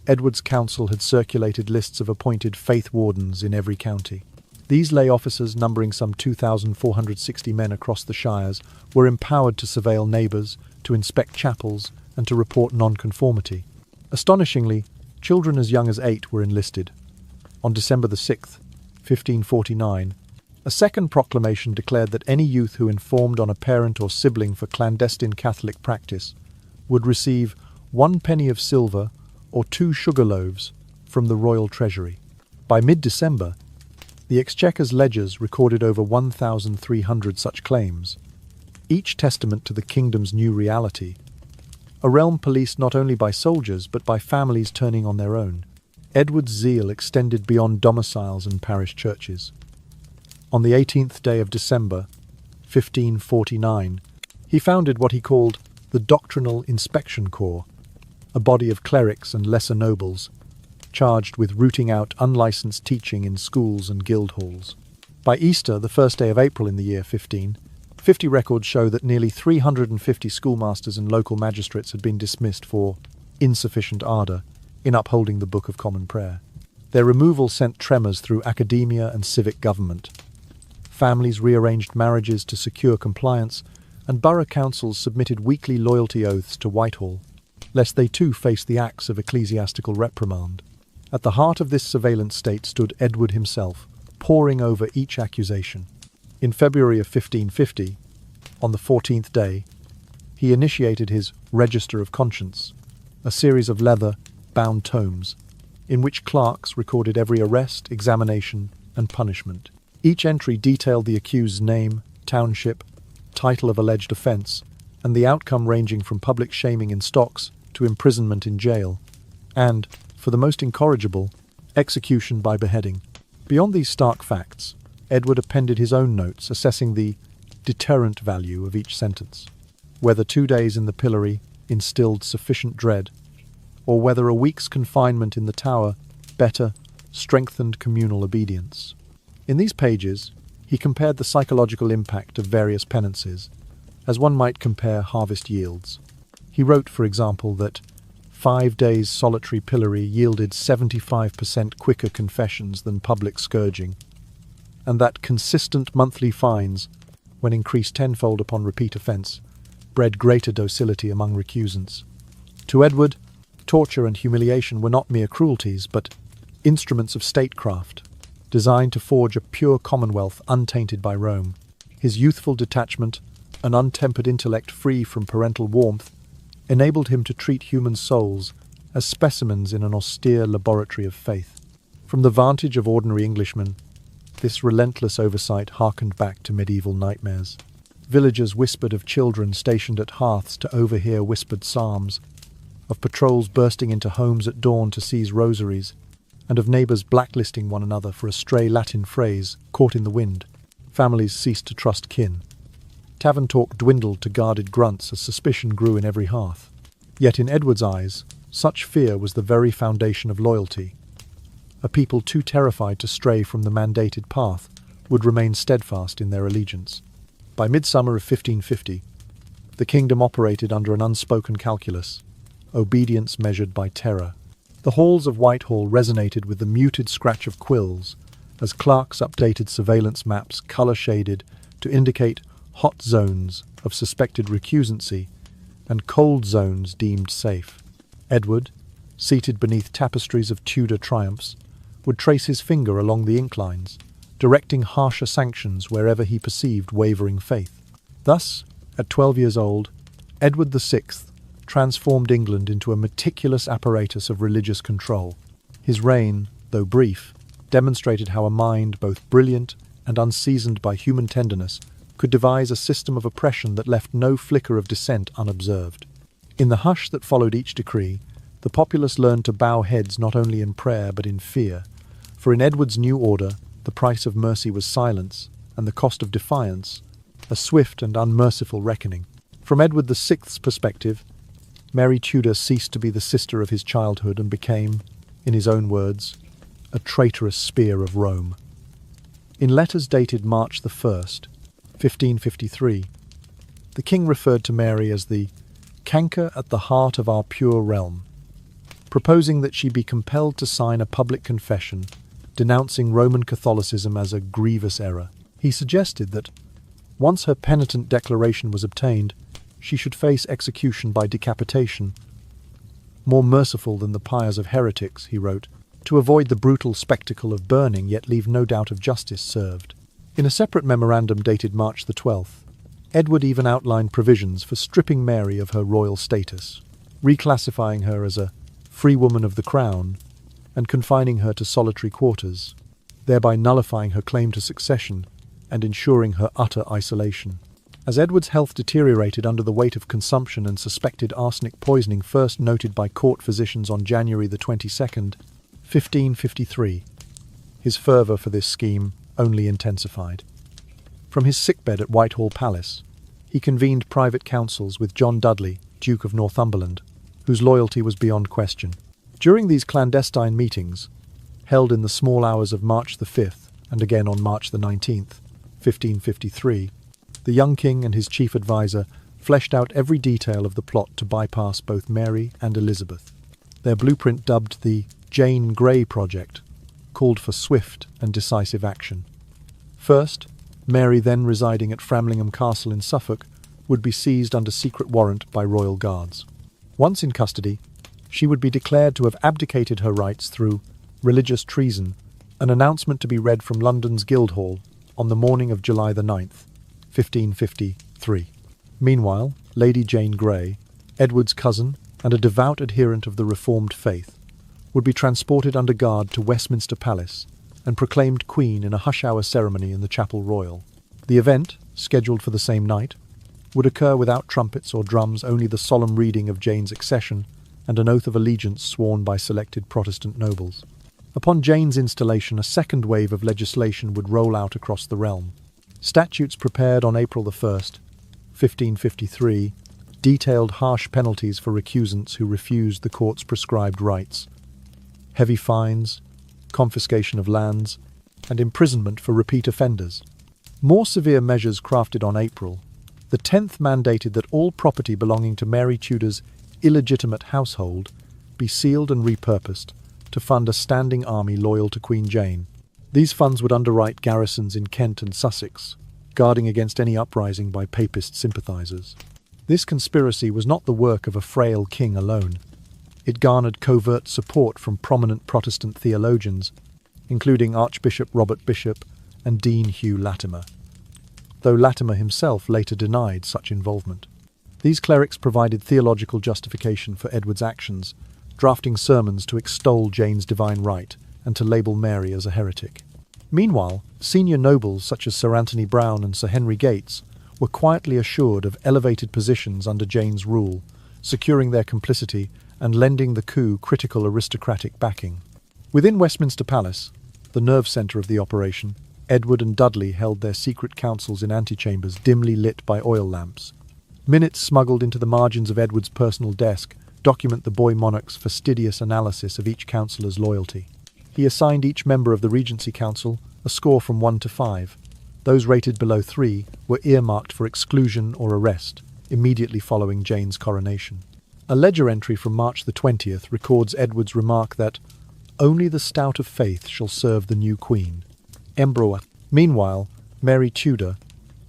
Edward's council had circulated lists of appointed faith wardens in every county. These lay officers, numbering some 2,460 men across the shires, were empowered to surveil neighbours, to inspect chapels, and to report nonconformity. Astonishingly, children as young as 8 were enlisted. On December the 6th, 1549, a second proclamation declared that any youth who informed on a parent or sibling for clandestine Catholic practice would receive 1 penny of silver or 2 sugar loaves from the royal treasury. By mid-December, the Exchequer's ledgers recorded over 1,300 such claims, each testament to the kingdom's new reality, a realm policed not only by soldiers but by families turning on their own. Edward's zeal extended beyond domiciles and parish churches. On the 18th day of December, 1549, he founded what he called the Doctrinal Inspection Corps, a body of clerics and lesser nobles, charged with rooting out unlicensed teaching in schools and guild halls. By Easter, the first day of April in the year 1550, records show that nearly 350 schoolmasters and local magistrates had been dismissed for insufficient ardour in upholding the Book of Common Prayer. Their removal sent tremors through academia and civic government. Families rearranged marriages to secure compliance, and borough councils submitted weekly loyalty oaths to Whitehall, lest they too faced the axe of ecclesiastical reprimand. At the heart of this surveillance state stood Edward himself, poring over each accusation. In February of 1550, on the 14th day, he initiated his Register of Conscience, a series of leather-bound tomes, in which clerks recorded every arrest, examination, and punishment. Each entry detailed the accused's name, township, title of alleged offence, and the outcome ranging from public shaming in stocks to imprisonment in jail, and, for the most incorrigible, execution by beheading. Beyond these stark facts, Edward appended his own notes assessing the deterrent value of each sentence, whether 2 days in the pillory instilled sufficient dread, or whether a week's confinement in the Tower better strengthened communal obedience. In these pages, he compared the psychological impact of various penances, as one might compare harvest yields. He wrote, for example, that 5 days' solitary pillory yielded 75% quicker confessions than public scourging, and that consistent monthly fines, when increased tenfold upon repeat offence, bred greater docility among recusants. To Edward, torture and humiliation were not mere cruelties, but instruments of statecraft, designed to forge a pure commonwealth untainted by Rome. His youthful detachment, an untempered intellect free from parental warmth, enabled him to treat human souls as specimens in an austere laboratory of faith. From the vantage of ordinary Englishmen, this relentless oversight harkened back to medieval nightmares. Villagers whispered of children stationed at hearths to overhear whispered psalms, of patrols bursting into homes at dawn to seize rosaries, and of neighbours blacklisting one another for a stray Latin phrase caught in the wind. Families ceased to trust kin. Tavern talk dwindled to guarded grunts as suspicion grew in every hearth. Yet in Edward's eyes, such fear was the very foundation of loyalty. A people too terrified to stray from the mandated path would remain steadfast in their allegiance. By midsummer of 1550, the kingdom operated under an unspoken calculus, obedience measured by terror. The halls of Whitehall resonated with the muted scratch of quills as clerks updated surveillance maps colour-shaded to indicate hot zones of suspected recusancy and cold zones deemed safe. Edward, seated beneath tapestries of Tudor triumphs, would trace his finger along the inklines, directing harsher sanctions wherever he perceived wavering faith. Thus, at 12 years old, Edward VI transformed England into a meticulous apparatus of religious control. His reign, though brief, demonstrated how a mind both brilliant and unseasoned by human tenderness could devise a system of oppression that left no flicker of dissent unobserved. In the hush that followed each decree, the populace learned to bow heads not only in prayer but in fear, for in Edward's new order the price of mercy was silence, and the cost of defiance, a swift and unmerciful reckoning. From Edward VI's perspective, Mary Tudor ceased to be the sister of his childhood and became, in his own words, a traitorous spear of Rome. In letters dated March 1st, 1553, the king referred to Mary as the canker at the heart of our pure realm, proposing that she be compelled to sign a public confession denouncing Roman Catholicism as a grievous error. He suggested that, once her penitent declaration was obtained, she should face execution by decapitation. More merciful than the pyres of heretics, he wrote, to avoid the brutal spectacle of burning yet leave no doubt of justice served. In a separate memorandum dated March 12th, Edward even outlined provisions for stripping Mary of her royal status, reclassifying her as a free woman of the crown and confining her to solitary quarters, thereby nullifying her claim to succession and ensuring her utter isolation. As Edward's health deteriorated under the weight of consumption and suspected arsenic poisoning first noted by court physicians on January 22nd, 1553. His fervour for this scheme only intensified. From his sickbed at Whitehall Palace, he convened private councils with John Dudley, Duke of Northumberland, whose loyalty was beyond question. During these clandestine meetings, held in the small hours of March the 5th and again on March the 19th, 1553, the young king and his chief adviser fleshed out every detail of the plot to bypass both Mary and Elizabeth. Their blueprint, dubbed the Jane Grey Project, called for swift and decisive action. First, Mary, then residing at Framlingham Castle in Suffolk, would be seized under secret warrant by royal guards. Once in custody, she would be declared to have abdicated her rights through religious treason, an announcement to be read from London's Guildhall on the morning of July the 9th, 1553. Meanwhile, Lady Jane Grey, Edward's cousin and a devout adherent of the Reformed faith, would be transported under guard to Westminster Palace and proclaimed Queen in a hush-hour ceremony in the Chapel Royal. The event, scheduled for the same night, would occur without trumpets or drums, only the solemn reading of Jane's accession and an oath of allegiance sworn by selected Protestant nobles. Upon Jane's installation, a second wave of legislation would roll out across the realm. Statutes prepared on April the 1st, 1553, detailed harsh penalties for recusants who refused the court's prescribed rites, heavy fines, confiscation of lands, and imprisonment for repeat offenders. More severe measures crafted on April the 10th mandated that all property belonging to Mary Tudor's illegitimate household be sealed and repurposed to fund a standing army loyal to Queen Jane. These funds would underwrite garrisons in Kent and Sussex, guarding against any uprising by Papist sympathisers. This conspiracy was not the work of a frail king alone. It garnered covert support from prominent Protestant theologians, including Archbishop Robert Bishop and Dean Hugh Latimer, though Latimer himself later denied such involvement. These clerics provided theological justification for Edward's actions, drafting sermons to extol Jane's divine right and to label Mary as a heretic. Meanwhile, senior nobles such as Sir Anthony Browne and Sir Henry Gates were quietly assured of elevated positions under Jane's rule, securing their complicity and lending the coup critical aristocratic backing. Within Westminster Palace, the nerve centre of the operation, Edward and Dudley held their secret councils in antechambers dimly lit by oil lamps. Minutes smuggled into the margins of Edward's personal desk document the boy monarch's fastidious analysis of each councillor's loyalty. He assigned each member of the Regency Council a score from 1 to 5. Those rated below 3 were earmarked for exclusion or arrest immediately following Jane's coronation. A ledger entry from March the 20th records Edward's remark that "only the stout of faith shall serve the new queen." Embroa. Meanwhile, Mary Tudor,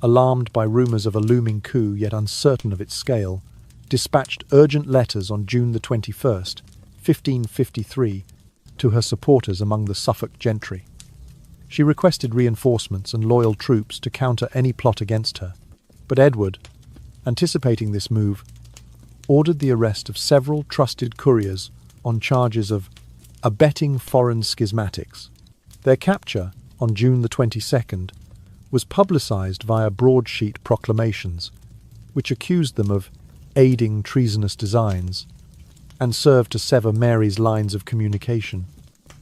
alarmed by rumours of a looming coup yet uncertain of its scale, dispatched urgent letters on June the 21st, 1553, to her supporters among the Suffolk gentry. She requested reinforcements and loyal troops to counter any plot against her, but Edward, anticipating this move, ordered the arrest of several trusted couriers on charges of abetting foreign schismatics. Their capture, on June the 22nd, was publicised via broadsheet proclamations, which accused them of aiding treasonous designs and served to sever Mary's lines of communication.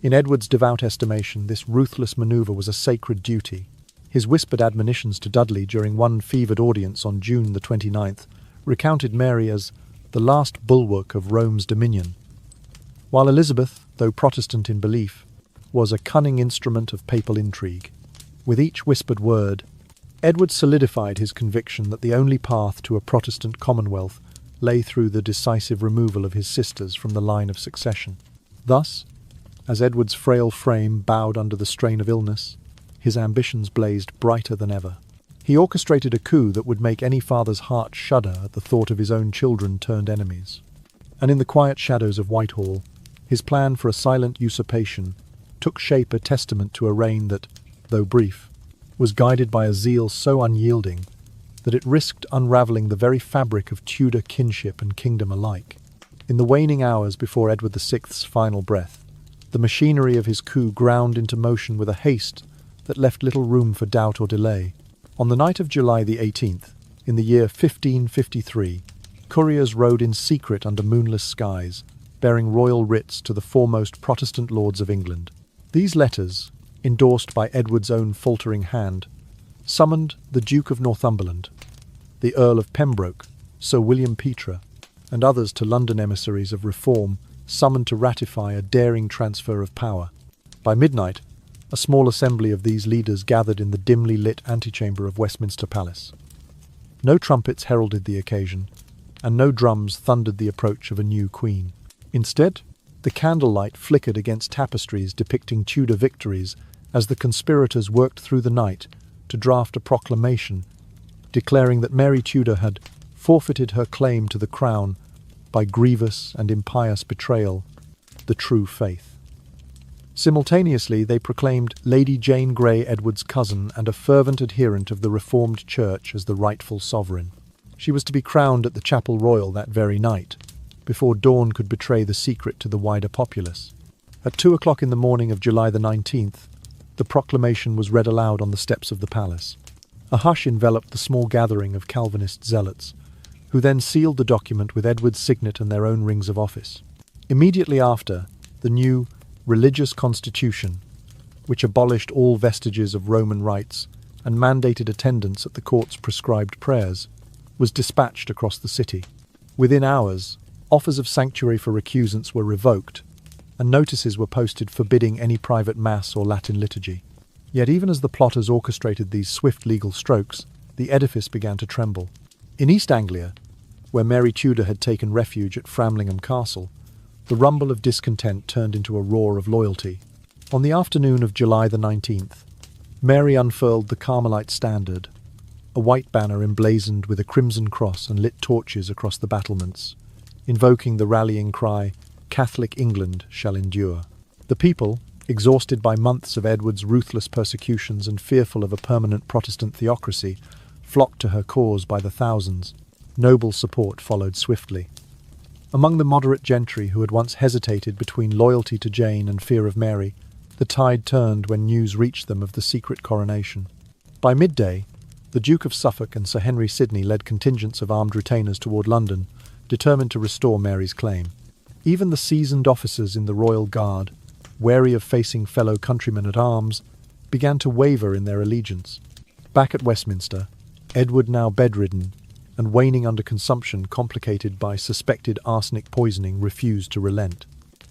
In Edward's devout estimation, this ruthless manoeuvre was a sacred duty. His whispered admonitions to Dudley during one fevered audience on June the 29th recounted Mary as the last bulwark of Rome's dominion, while Elizabeth, though Protestant in belief, was a cunning instrument of papal intrigue. With each whispered word, Edward solidified his conviction that the only path to a Protestant commonwealth lay through the decisive removal of his sisters from the line of succession. Thus, as Edward's frail frame bowed under the strain of illness, his ambitions blazed brighter than ever. He orchestrated a coup that would make any father's heart shudder at the thought of his own children turned enemies. And in the quiet shadows of Whitehall, his plan for a silent usurpation took shape, a testament to a reign that, though brief, was guided by a zeal so unyielding that it risked unravelling the very fabric of Tudor kinship and kingdom alike. In the waning hours before Edward VI's final breath, the machinery of his coup ground into motion with a haste that left little room for doubt or delay. On the night of July the 18th, in the year 1553, couriers rode in secret under moonless skies, bearing royal writs to the foremost Protestant lords of England. These letters, endorsed by Edward's own faltering hand, summoned the Duke of Northumberland, the Earl of Pembroke, Sir William Petre, and others to London emissaries of reform summoned to ratify a daring transfer of power. By midnight, a small assembly of these leaders gathered in the dimly lit antechamber of Westminster Palace. No trumpets heralded the occasion, and no drums thundered the approach of a new queen. Instead, the candlelight flickered against tapestries depicting Tudor victories as the conspirators worked through the night to draft a proclamation declaring that Mary Tudor had forfeited her claim to the crown by grievous and impious betrayal, the true faith. Simultaneously, they proclaimed Lady Jane Grey, Edward's cousin and a fervent adherent of the Reformed Church, as the rightful sovereign. She was to be crowned at the Chapel Royal that very night, before dawn could betray the secret to the wider populace. At 2 o'clock in the morning of July the 19th, the proclamation was read aloud on the steps of the palace. A hush enveloped the small gathering of Calvinist zealots, who then sealed the document with Edward's signet and their own rings of office. Immediately after, the new religious constitution, which abolished all vestiges of Roman rites and mandated attendance at the court's prescribed prayers, was dispatched across the city. Within hours, offers of sanctuary for recusants were revoked, and notices were posted forbidding any private mass or Latin liturgy. Yet even as the plotters orchestrated these swift legal strokes, the edifice began to tremble. In East Anglia, where Mary Tudor had taken refuge at Framlingham Castle, the rumble of discontent turned into a roar of loyalty. On the afternoon of July the 19th, Mary unfurled the Carmelite standard, a white banner emblazoned with a crimson cross, and lit torches across the battlements, invoking the rallying cry, "Catholic England shall endure." The people, exhausted by months of Edward's ruthless persecutions and fearful of a permanent Protestant theocracy, flocked to her cause by the thousands. Noble support followed swiftly. Among the moderate gentry who had once hesitated between loyalty to Jane and fear of Mary, the tide turned when news reached them of the secret coronation. By midday, the Duke of Suffolk and Sir Henry Sidney led contingents of armed retainers toward London, determined to restore Mary's claim. Even the seasoned officers in the Royal Guard, wary of facing fellow countrymen at arms, began to waver in their allegiance. Back at Westminster, Edward, now bedridden and waning under consumption complicated by suspected arsenic poisoning, refused to relent.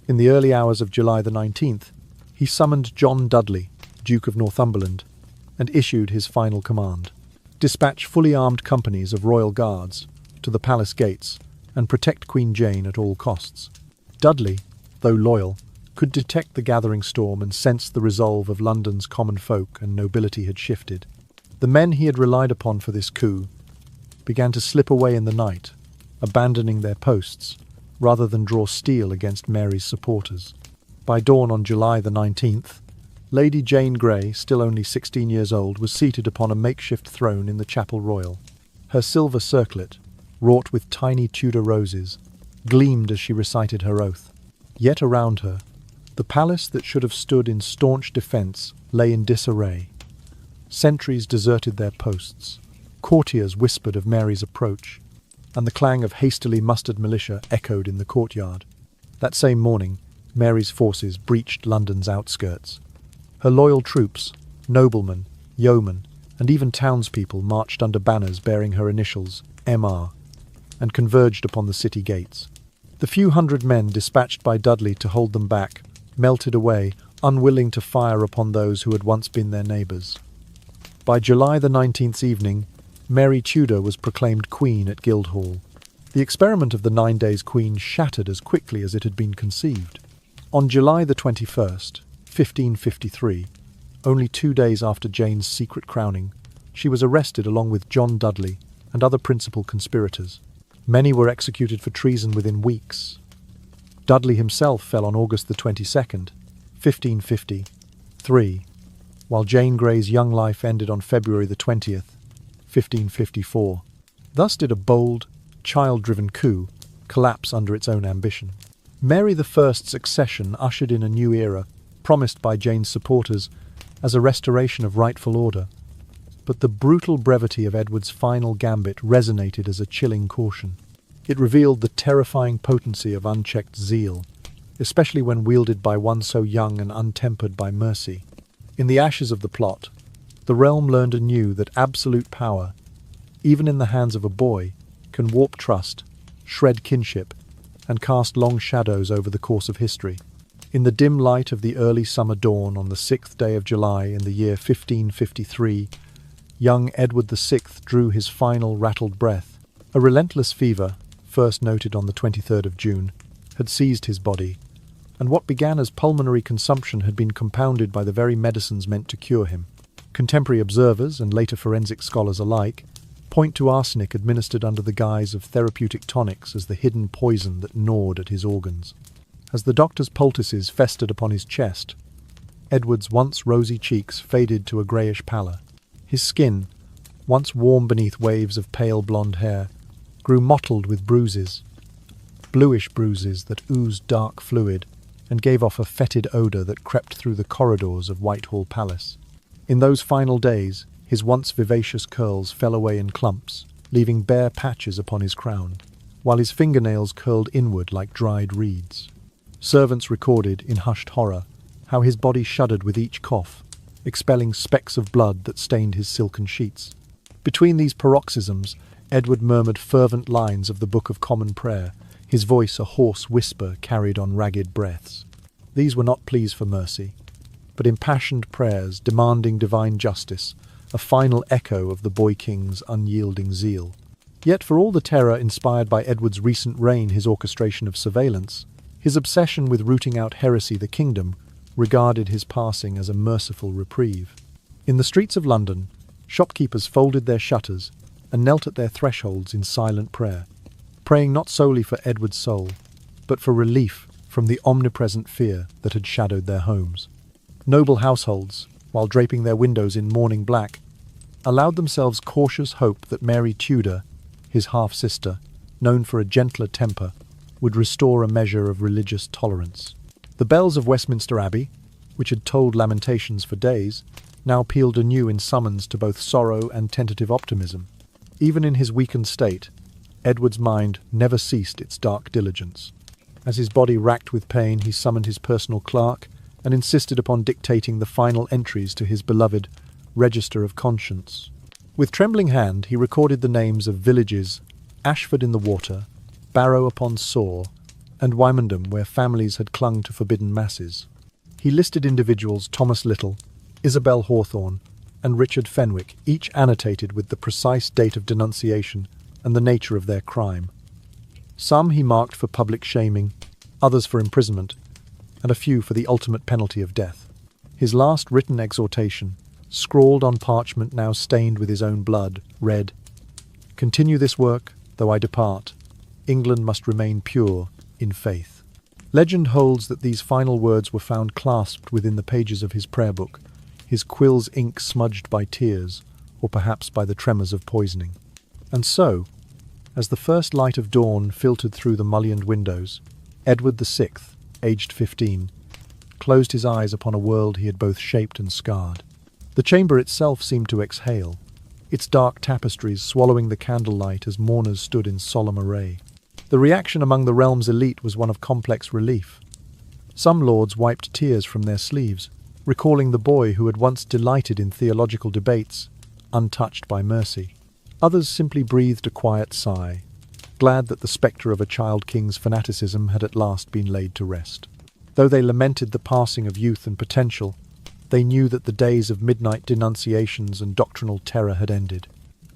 In the early hours of July the 19th, he summoned John Dudley, Duke of Northumberland, and issued his final command: dispatch fully armed companies of royal guards to the palace gates and protect Queen Jane at all costs. Dudley, though loyal, could detect the gathering storm and sense the resolve of London's common folk and nobility had shifted. The men he had relied upon for this coup began to slip away in the night, abandoning their posts rather than draw steel against Mary's supporters. By dawn on July the 19th, Lady Jane Grey, still only 16 years old, was seated upon a makeshift throne in the Chapel Royal. Her silver circlet, wrought with tiny Tudor roses, gleamed as she recited her oath. Yet around her, the palace that should have stood in staunch defence lay in disarray. Sentries deserted their posts, courtiers whispered of Mary's approach, and the clang of hastily mustered militia echoed in the courtyard. That same morning, Mary's forces breached London's outskirts. Her loyal troops, noblemen, yeomen, and even townspeople marched under banners bearing her initials, M.R., and converged upon the city gates. The few hundred men dispatched by Dudley to hold them back melted away, unwilling to fire upon those who had once been their neighbours. By July the 19th's evening, Mary Tudor was proclaimed Queen at Guildhall. The experiment of the 9 days Queen shattered as quickly as it had been conceived. On July the 21st, 1553, only 2 days after Jane's secret crowning, she was arrested along with John Dudley and other principal conspirators. Many were executed for treason within weeks. Dudley himself fell on August the 22nd, 1553, while Jane Grey's young life ended on February the 20th, 1554. Thus did a bold, child-driven coup collapse under its own ambition. Mary I's accession ushered in a new era, promised by Jane's supporters as a restoration of rightful order, but the brutal brevity of Edward's final gambit resonated as a chilling caution. It revealed the terrifying potency of unchecked zeal, especially when wielded by one so young and untempered by mercy. In the ashes of the plot, the realm learned anew that absolute power, even in the hands of a boy, can warp trust, shred kinship, and cast long shadows over the course of history. In the dim light of the early summer dawn on the 6th day of July in the year 1553, young Edward VI drew his final rattled breath. A relentless fever, first noted on the 23rd of June, had seized his body, and what began as pulmonary consumption had been compounded by the very medicines meant to cure him. Contemporary observers, and later forensic scholars alike, point to arsenic administered under the guise of therapeutic tonics as the hidden poison that gnawed at his organs. As the doctor's poultices festered upon his chest, Edward's once rosy cheeks faded to a greyish pallor. His skin, once warm beneath waves of pale blonde hair, grew mottled with bruises, bluish bruises that oozed dark fluid and gave off a fetid odour that crept through the corridors of Whitehall Palace. In those final days, his once vivacious curls fell away in clumps, leaving bare patches upon his crown, while his fingernails curled inward like dried reeds. Servants recorded, in hushed horror, how his body shuddered with each cough, expelling specks of blood that stained his silken sheets. Between these paroxysms, Edward murmured fervent lines of the Book of Common Prayer, his voice a hoarse whisper carried on ragged breaths. These were not pleas for mercy, but impassioned prayers demanding divine justice, a final echo of the boy king's unyielding zeal. Yet for all the terror inspired by Edward's recent reign, his orchestration of surveillance, his obsession with rooting out heresy, the kingdom regarded his passing as a merciful reprieve. In the streets of London, shopkeepers folded their shutters and knelt at their thresholds in silent prayer, praying not solely for Edward's soul, but for relief from the omnipresent fear that had shadowed their homes. Noble households, while draping their windows in mourning black, allowed themselves cautious hope that Mary Tudor, his half-sister, known for a gentler temper, would restore a measure of religious tolerance. The bells of Westminster Abbey, which had tolled lamentations for days, now pealed anew in summons to both sorrow and tentative optimism. Even in his weakened state, Edward's mind never ceased its dark diligence. As his body racked with pain, he summoned his personal clerk and insisted upon dictating the final entries to his beloved Register of Conscience. With trembling hand, he recorded the names of villages Ashford in the Water, Barrow upon Soar, and Wymondham, where families had clung to forbidden masses. He listed individuals Thomas Little, Isabel Hawthorne, and Richard Fenwick, each annotated with the precise date of denunciation and the nature of their crime. Some he marked for public shaming, others for imprisonment, and a few for the ultimate penalty of death. His last written exhortation, scrawled on parchment now stained with his own blood, read, "Continue this work, though I depart. England must remain pure in faith." Legend holds that these final words were found clasped within the pages of his prayer book, his quill's ink smudged by tears, or perhaps by the tremors of poisoning. And so, as the first light of dawn filtered through the mullioned windows, Edward VI, aged 15, closed his eyes upon a world he had both shaped and scarred. The chamber itself seemed to exhale, its dark tapestries swallowing the candlelight as mourners stood in solemn array. The reaction among the realm's elite was one of complex relief. Some lords wiped tears from their sleeves, recalling the boy who had once delighted in theological debates, untouched by mercy. Others simply breathed a quiet sigh, glad that the spectre of a child king's fanaticism had at last been laid to rest. Though they lamented the passing of youth and potential, they knew that the days of midnight denunciations and doctrinal terror had ended.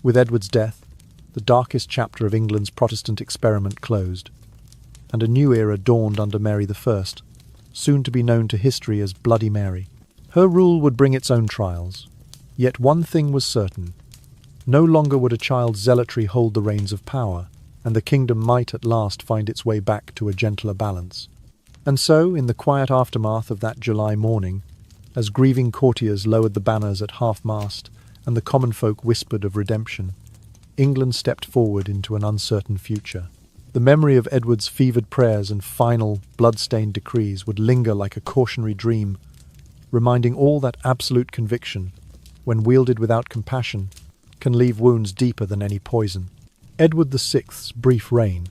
With Edward's death, the darkest chapter of England's Protestant experiment closed, and a new era dawned under Mary I, soon to be known to history as Bloody Mary. Her rule would bring its own trials. Yet one thing was certain. No longer would a child's zealotry hold the reins of power, and the kingdom might at last find its way back to a gentler balance. And so, in the quiet aftermath of that July morning, as grieving courtiers lowered the banners at half-mast and the common folk whispered of redemption, England stepped forward into an uncertain future. The memory of Edward's fevered prayers and final, blood-stained decrees would linger like a cautionary dream, reminding all that absolute conviction, when wielded without compassion, can leave wounds deeper than any poison. Edward VI's brief reign,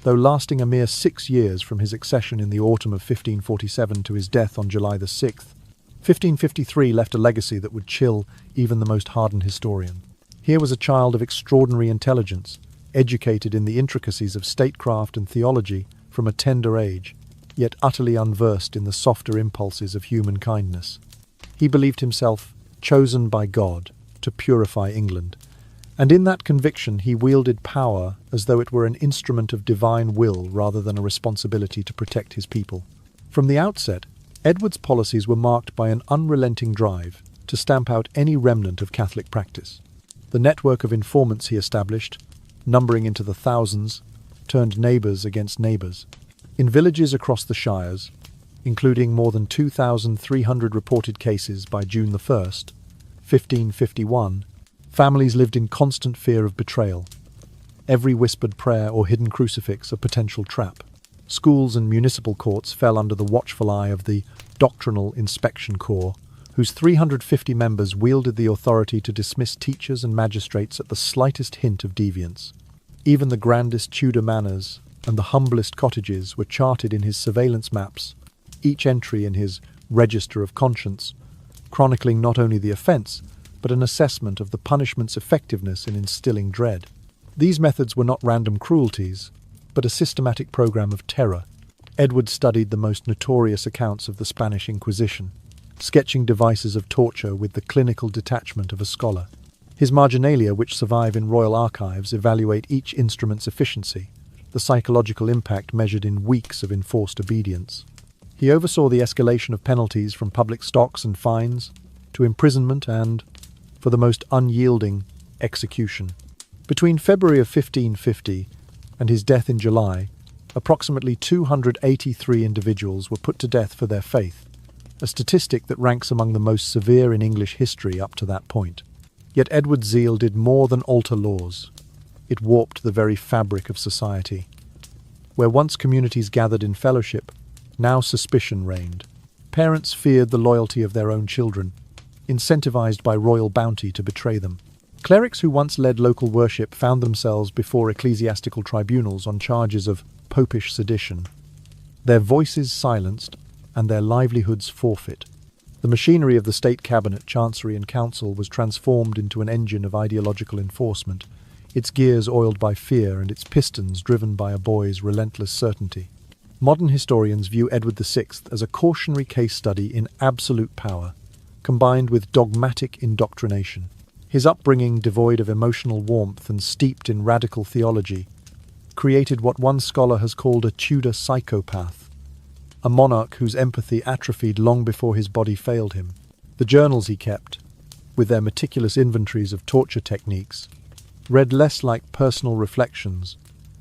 Though lasting a mere 6 years from his accession in the autumn of 1547 to his death on July the 6th, 1553 left a legacy that would chill even the most hardened historian. Here was a child of extraordinary intelligence, educated in the intricacies of statecraft and theology from a tender age, yet utterly unversed in the softer impulses of human kindness. He believed himself chosen by God to purify England, and in that conviction he wielded power as though it were an instrument of divine will rather than a responsibility to protect his people. From the outset, Edward's policies were marked by an unrelenting drive to stamp out any remnant of Catholic practice. The network of informants he established, numbering into the thousands, turned neighbours against neighbours. In villages across the shires, including more than 2,300 reported cases by June the 1st, 1551, families lived in constant fear of betrayal. Every whispered prayer or hidden crucifix a potential trap. Schools and municipal courts fell under the watchful eye of the Doctrinal Inspection Corps, whose 350 members wielded the authority to dismiss teachers and magistrates at the slightest hint of deviance. Even the grandest Tudor manors and the humblest cottages were charted in his surveillance maps, each entry in his register of conscience, chronicling not only the offence, but an assessment of the punishment's effectiveness in instilling dread. These methods were not random cruelties, but a systematic program of terror. Edward studied the most notorious accounts of the Spanish Inquisition, sketching devices of torture with the clinical detachment of a scholar. His marginalia, which survive in royal archives, evaluate each instrument's efficiency, the psychological impact measured in weeks of enforced obedience. He oversaw the escalation of penalties from public stocks and fines to imprisonment and, for the most unyielding, execution. Between February of 1550 and his death in July, approximately 283 individuals were put to death for their faith, a statistic that ranks among the most severe in English history up to that point. Yet Edward's zeal did more than alter laws. It warped the very fabric of society. Where once communities gathered in fellowship, now suspicion reigned. Parents feared the loyalty of their own children, incentivized by royal bounty to betray them. Clerics who once led local worship found themselves before ecclesiastical tribunals on charges of popish sedition, their voices silenced and their livelihoods forfeit. The machinery of the state cabinet, chancery and council was transformed into an engine of ideological enforcement, its gears oiled by fear and its pistons driven by a boy's relentless certainty. Modern historians view Edward VI as a cautionary case study in absolute power, combined with dogmatic indoctrination. His upbringing, devoid of emotional warmth and steeped in radical theology, created what one scholar has called a Tudor psychopath, a monarch whose empathy atrophied long before his body failed him. The journals he kept, with their meticulous inventories of torture techniques, read less like personal reflections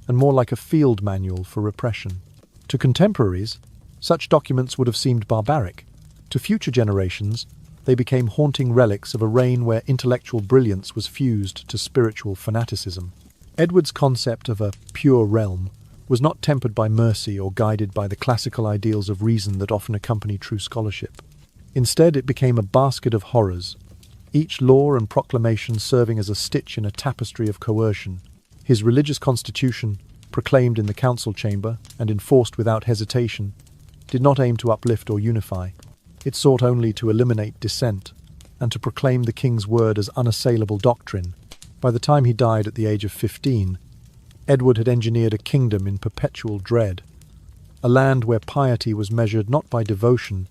and more like a field manual for repression. To contemporaries, such documents would have seemed barbaric. To future generations, they became haunting relics of a reign where intellectual brilliance was fused to spiritual fanaticism. Edward's concept of a pure realm was not tempered by mercy or guided by the classical ideals of reason that often accompany true scholarship. Instead, it became a basket of horrors, each law and proclamation serving as a stitch in a tapestry of coercion. His religious constitution, proclaimed in the council chamber and enforced without hesitation, did not aim to uplift or unify. It sought only to eliminate dissent and to proclaim the king's word as unassailable doctrine. By the time he died at the age of 15, Edward had engineered a kingdom in perpetual dread, a land where piety was measured not by devotion,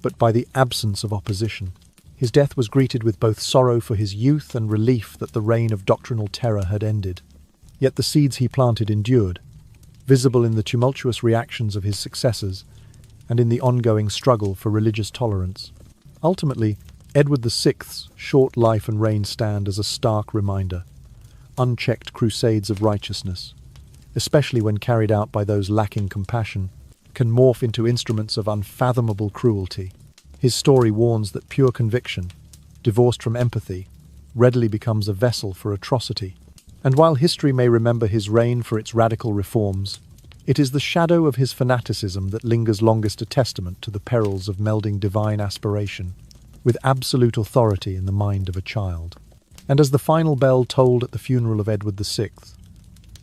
but by the absence of opposition. His death was greeted with both sorrow for his youth and relief that the reign of doctrinal terror had ended. Yet the seeds he planted endured, visible in the tumultuous reactions of his successors and in the ongoing struggle for religious tolerance. Ultimately, Edward VI's short life and reign stand as a stark reminder. Unchecked crusades of righteousness, especially when carried out by those lacking compassion, can morph into instruments of unfathomable cruelty. His story warns that pure conviction, divorced from empathy, readily becomes a vessel for atrocity. And while history may remember his reign for its radical reforms, it is the shadow of his fanaticism that lingers longest, a testament to the perils of melding divine aspiration with absolute authority in the mind of a child. And as the final bell tolled at the funeral of Edward VI,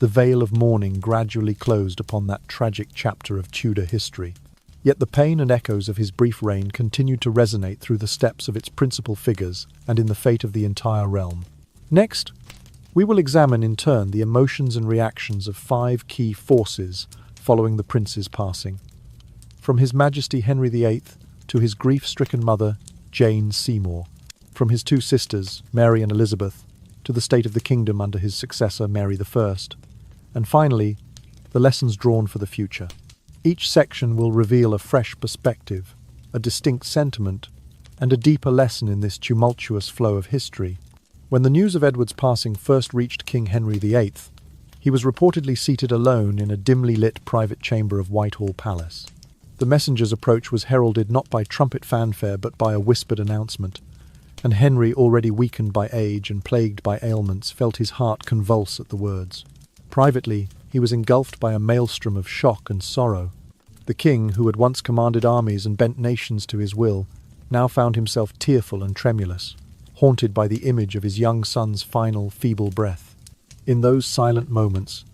the veil of mourning gradually closed upon that tragic chapter of Tudor history. Yet the pain and echoes of his brief reign continued to resonate through the steps of its principal figures and in the fate of the entire realm. Next, we will examine in turn the emotions and reactions of 5 key forces following the prince's passing. From His Majesty Henry VIII to his grief-stricken mother, Jane Seymour. From his 2 sisters, Mary and Elizabeth, to the state of the kingdom under his successor, Mary I. And finally, the lessons drawn for the future. Each section will reveal a fresh perspective, a distinct sentiment, and a deeper lesson in this tumultuous flow of history. When the news of Edward's passing first reached King Henry VIII, he was reportedly seated alone in a dimly lit private chamber of Whitehall Palace. The messenger's approach was heralded not by trumpet fanfare but by a whispered announcement, and Henry, already weakened by age and plagued by ailments, felt his heart convulse at the words. Privately, he was engulfed by a maelstrom of shock and sorrow. The king, who had once commanded armies and bent nations to his will, now found himself tearful and tremulous, haunted by the image of his young son's final, feeble breath. In those silent moments,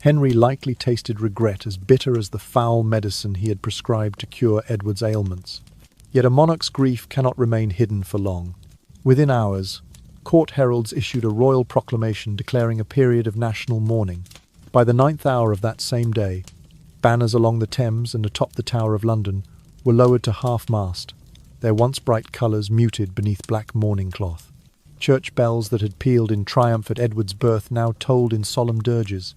Henry likely tasted regret as bitter as the foul medicine he had prescribed to cure Edward's ailments. Yet a monarch's grief cannot remain hidden for long. Within hours, court heralds issued a royal proclamation declaring a period of national mourning. By the 9th hour of that same day, banners along the Thames and atop the Tower of London were lowered to half-mast, their once bright colours muted beneath black mourning cloth. Church bells that had pealed in triumph at Edward's birth now tolled in solemn dirges.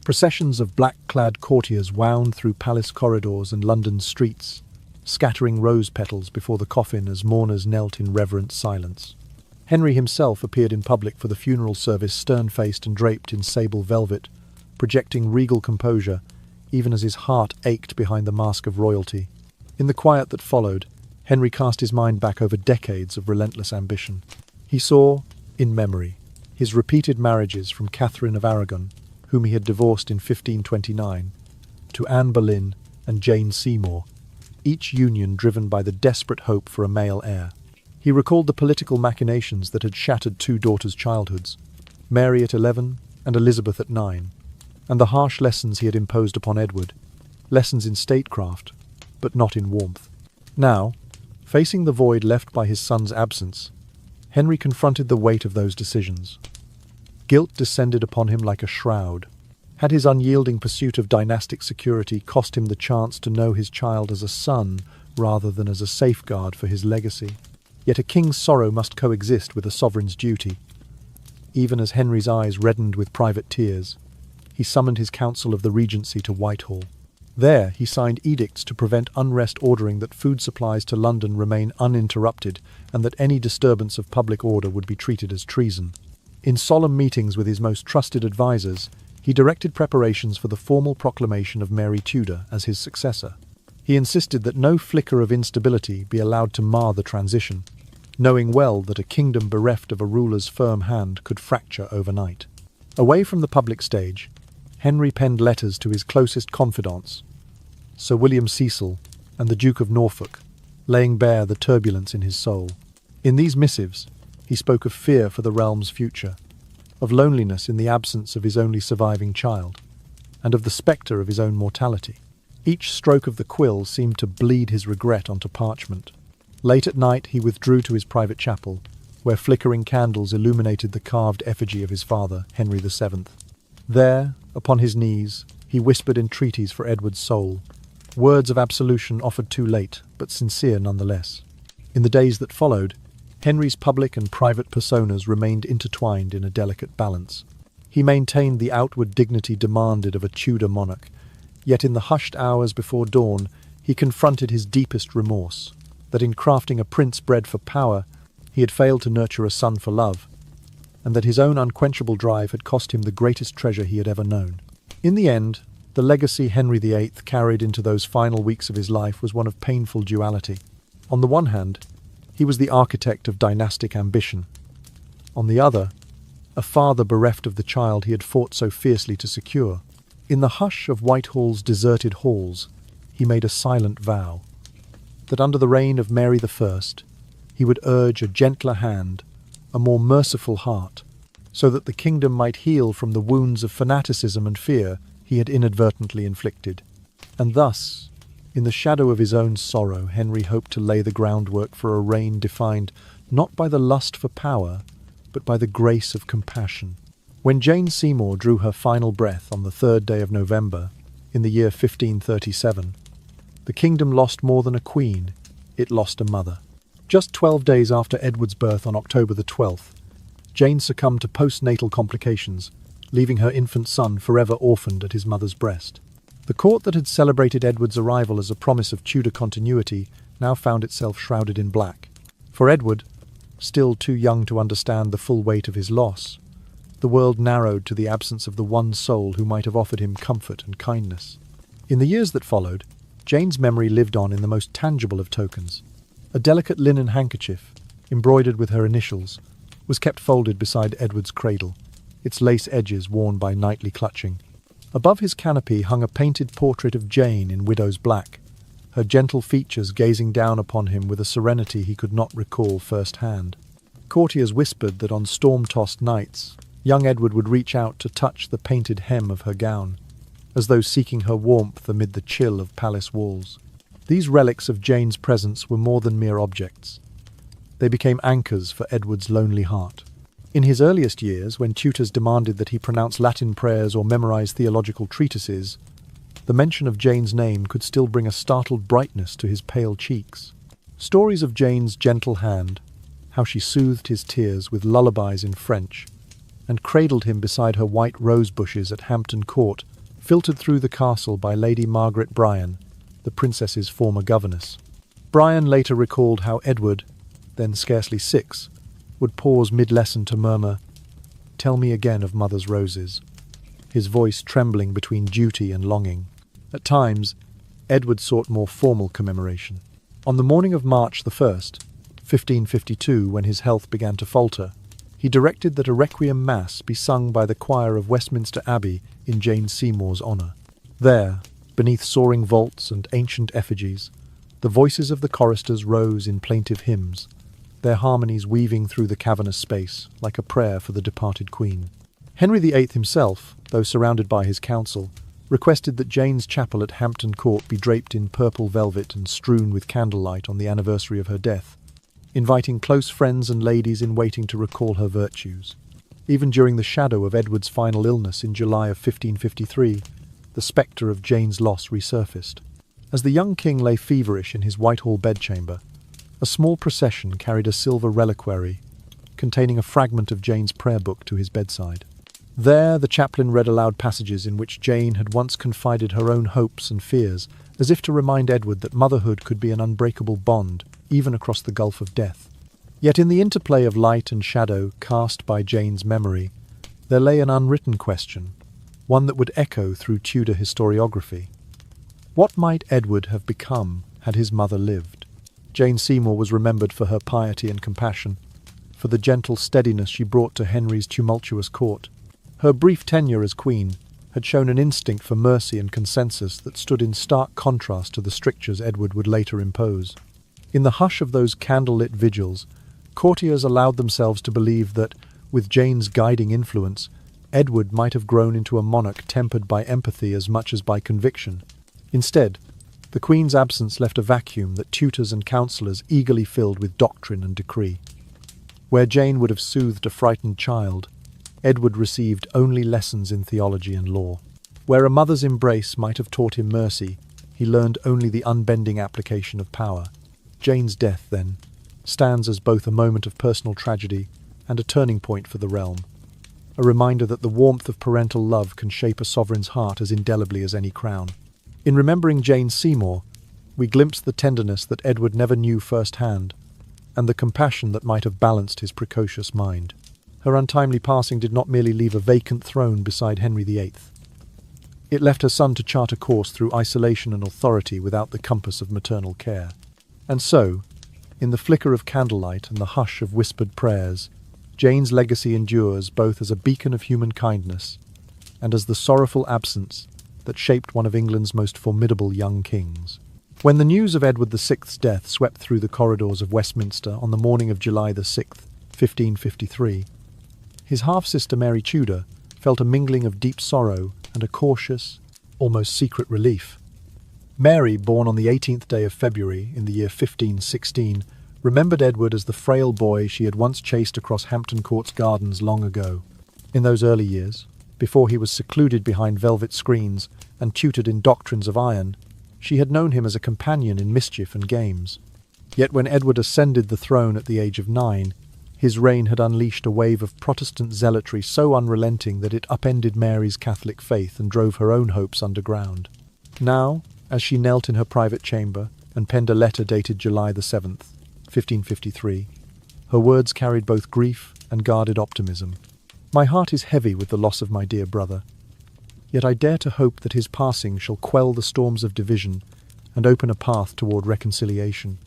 Processions of black-clad courtiers wound through palace corridors and London's streets, scattering rose petals before the coffin as mourners knelt in reverent silence. Henry himself appeared in public for the funeral service, stern-faced and draped in sable velvet, projecting regal composure, even as his heart ached behind the mask of royalty. In the quiet that followed, Henry cast his mind back over decades of relentless ambition. He saw, in memory, his repeated marriages from Catherine of Aragon, whom he had divorced in 1529, to Anne Boleyn and Jane Seymour, each union driven by the desperate hope for a male heir. He recalled the political machinations that had shattered 2 daughters' childhoods, Mary at 11 and Elizabeth at 9, and the harsh lessons he had imposed upon Edward, lessons in statecraft, but not in warmth. Now, facing the void left by his son's absence, Henry confronted the weight of those decisions. Guilt descended upon him like a shroud. Had his unyielding pursuit of dynastic security cost him the chance to know his child as a son rather than as a safeguard for his legacy? Yet a king's sorrow must coexist with a sovereign's duty. Even as Henry's eyes reddened with private tears, he summoned his council of the Regency to Whitehall. There he signed edicts to prevent unrest, ordering that food supplies to London remain uninterrupted and that any disturbance of public order would be treated as treason. In solemn meetings with his most trusted advisers, he directed preparations for the formal proclamation of Mary Tudor as his successor. He insisted that no flicker of instability be allowed to mar the transition, knowing well that a kingdom bereft of a ruler's firm hand could fracture overnight. Away from the public stage, Henry penned letters to his closest confidants, Sir William Cecil and the Duke of Norfolk, laying bare the turbulence in his soul. In these missives, he spoke of fear for the realm's future, of loneliness in the absence of his only surviving child, and of the spectre of his own mortality. Each stroke of the quill seemed to bleed his regret onto parchment. Late at night he withdrew to his private chapel, where flickering candles illuminated the carved effigy of his father, Henry VII. There, upon his knees, he whispered entreaties for Edward's soul, words of absolution offered too late, but sincere nonetheless. In the days that followed, Henry's public and private personas remained intertwined in a delicate balance. He maintained the outward dignity demanded of a Tudor monarch, yet in the hushed hours before dawn he confronted his deepest remorse, that in crafting a prince bred for power, he had failed to nurture a son for love, and that his own unquenchable drive had cost him the greatest treasure he had ever known. In the end, the legacy Henry VIII carried into those final weeks of his life was one of painful duality. On the one hand, he was the architect of dynastic ambition. On the other, a father bereft of the child he had fought so fiercely to secure. In the hush of Whitehall's deserted halls, he made a silent vow that under the reign of Mary I, he would urge a gentler hand, a more merciful heart, so that the kingdom might heal from the wounds of fanaticism and fear he had inadvertently inflicted. And thus, in the shadow of his own sorrow, Henry hoped to lay the groundwork for a reign defined not by the lust for power, but by the grace of compassion. When Jane Seymour drew her final breath on the 3rd day of November, in the year 1537, the kingdom lost more than a queen, it lost a mother. Just 12 days after Edward's birth on October the 12th, Jane succumbed to postnatal complications, leaving her infant son forever orphaned at his mother's breast. The court that had celebrated Edward's arrival as a promise of Tudor continuity now found itself shrouded in black. For Edward, still too young to understand the full weight of his loss, the world narrowed to the absence of the one soul who might have offered him comfort and kindness. In the years that followed, Jane's memory lived on in the most tangible of tokens. A delicate linen handkerchief, embroidered with her initials, was kept folded beside Edward's cradle, its lace edges worn by nightly clutching. Above his canopy hung a painted portrait of Jane in widow's black, her gentle features gazing down upon him with a serenity he could not recall firsthand. Courtiers whispered that on storm-tossed nights, young Edward would reach out to touch the painted hem of her gown, as though seeking her warmth amid the chill of palace walls. These relics of Jane's presence were more than mere objects. They became anchors for Edward's lonely heart. In his earliest years, when tutors demanded that he pronounce Latin prayers or memorize theological treatises, the mention of Jane's name could still bring a startled brightness to his pale cheeks. Stories of Jane's gentle hand, how she soothed his tears with lullabies in French, and cradled him beside her white rose bushes at Hampton Court, filtered through the castle by Lady Margaret Bryan, the princess's former governess. Bryan later recalled how Edward, then scarcely 6, would pause mid-lesson to murmur, "Tell me again of mother's roses," his voice trembling between duty and longing. At times, Edward sought more formal commemoration. On the morning of March the 1st, 1552, when his health began to falter, he directed that a requiem mass be sung by the choir of Westminster Abbey in Jane Seymour's honour. There, beneath soaring vaults and ancient effigies, the voices of the choristers rose in plaintive hymns, their harmonies weaving through the cavernous space like a prayer for the departed queen. Henry VIII himself, though surrounded by his council, requested that Jane's chapel at Hampton Court be draped in purple velvet and strewn with candlelight on the anniversary of her death, inviting close friends and ladies in waiting to recall her virtues. Even during the shadow of Edward's final illness in July of 1553, the spectre of Jane's loss resurfaced. As the young king lay feverish in his Whitehall bedchamber, a small procession carried a silver reliquary containing a fragment of Jane's prayer book to his bedside. There, the chaplain read aloud passages in which Jane had once confided her own hopes and fears, as if to remind Edward that motherhood could be an unbreakable bond, even across the gulf of death. Yet in the interplay of light and shadow cast by Jane's memory, there lay an unwritten question, one that would echo through Tudor historiography. What might Edward have become had his mother lived? Jane Seymour was remembered for her piety and compassion, for the gentle steadiness she brought to Henry's tumultuous court. Her brief tenure as queen had shown an instinct for mercy and consensus that stood in stark contrast to the strictures Edward would later impose. In the hush of those candle-lit vigils, courtiers allowed themselves to believe that, with Jane's guiding influence, Edward might have grown into a monarch tempered by empathy as much as by conviction. Instead, the Queen's absence left a vacuum that tutors and counsellors eagerly filled with doctrine and decree. Where Jane would have soothed a frightened child, Edward received only lessons in theology and law. Where a mother's embrace might have taught him mercy, he learned only the unbending application of power. Jane's death, then, stands as both a moment of personal tragedy and a turning point for the realm, a reminder that the warmth of parental love can shape a sovereign's heart as indelibly as any crown. In remembering Jane Seymour, we glimpse the tenderness that Edward never knew firsthand, and the compassion that might have balanced his precocious mind. Her untimely passing did not merely leave a vacant throne beside Henry VIII. It left her son to chart a course through isolation and authority without the compass of maternal care. And so, in the flicker of candlelight and the hush of whispered prayers, Jane's legacy endures both as a beacon of human kindness and as the sorrowful absence that shaped one of England's most formidable young kings. When the news of Edward VI's death swept through the corridors of Westminster on the morning of July the 6th, 1553, His half-sister Mary Tudor felt a mingling of deep sorrow and a cautious, almost secret relief. Mary, born on the 18th day of February in the year 1516, remembered Edward as the frail boy she had once chased across Hampton Court's gardens long ago. In those early years, before he was secluded behind velvet screens and tutored in doctrines of iron, she had known him as a companion in mischief and games. Yet when Edward ascended the throne at the age of 9, his reign had unleashed a wave of Protestant zealotry so unrelenting that it upended Mary's Catholic faith and drove her own hopes underground. Now, as she knelt in her private chamber and penned a letter dated July the 7th, 1553, her words carried both grief and guarded optimism. "My heart is heavy with the loss of my dear brother, yet I dare to hope that his passing shall quell the storms of division and open a path toward reconciliation."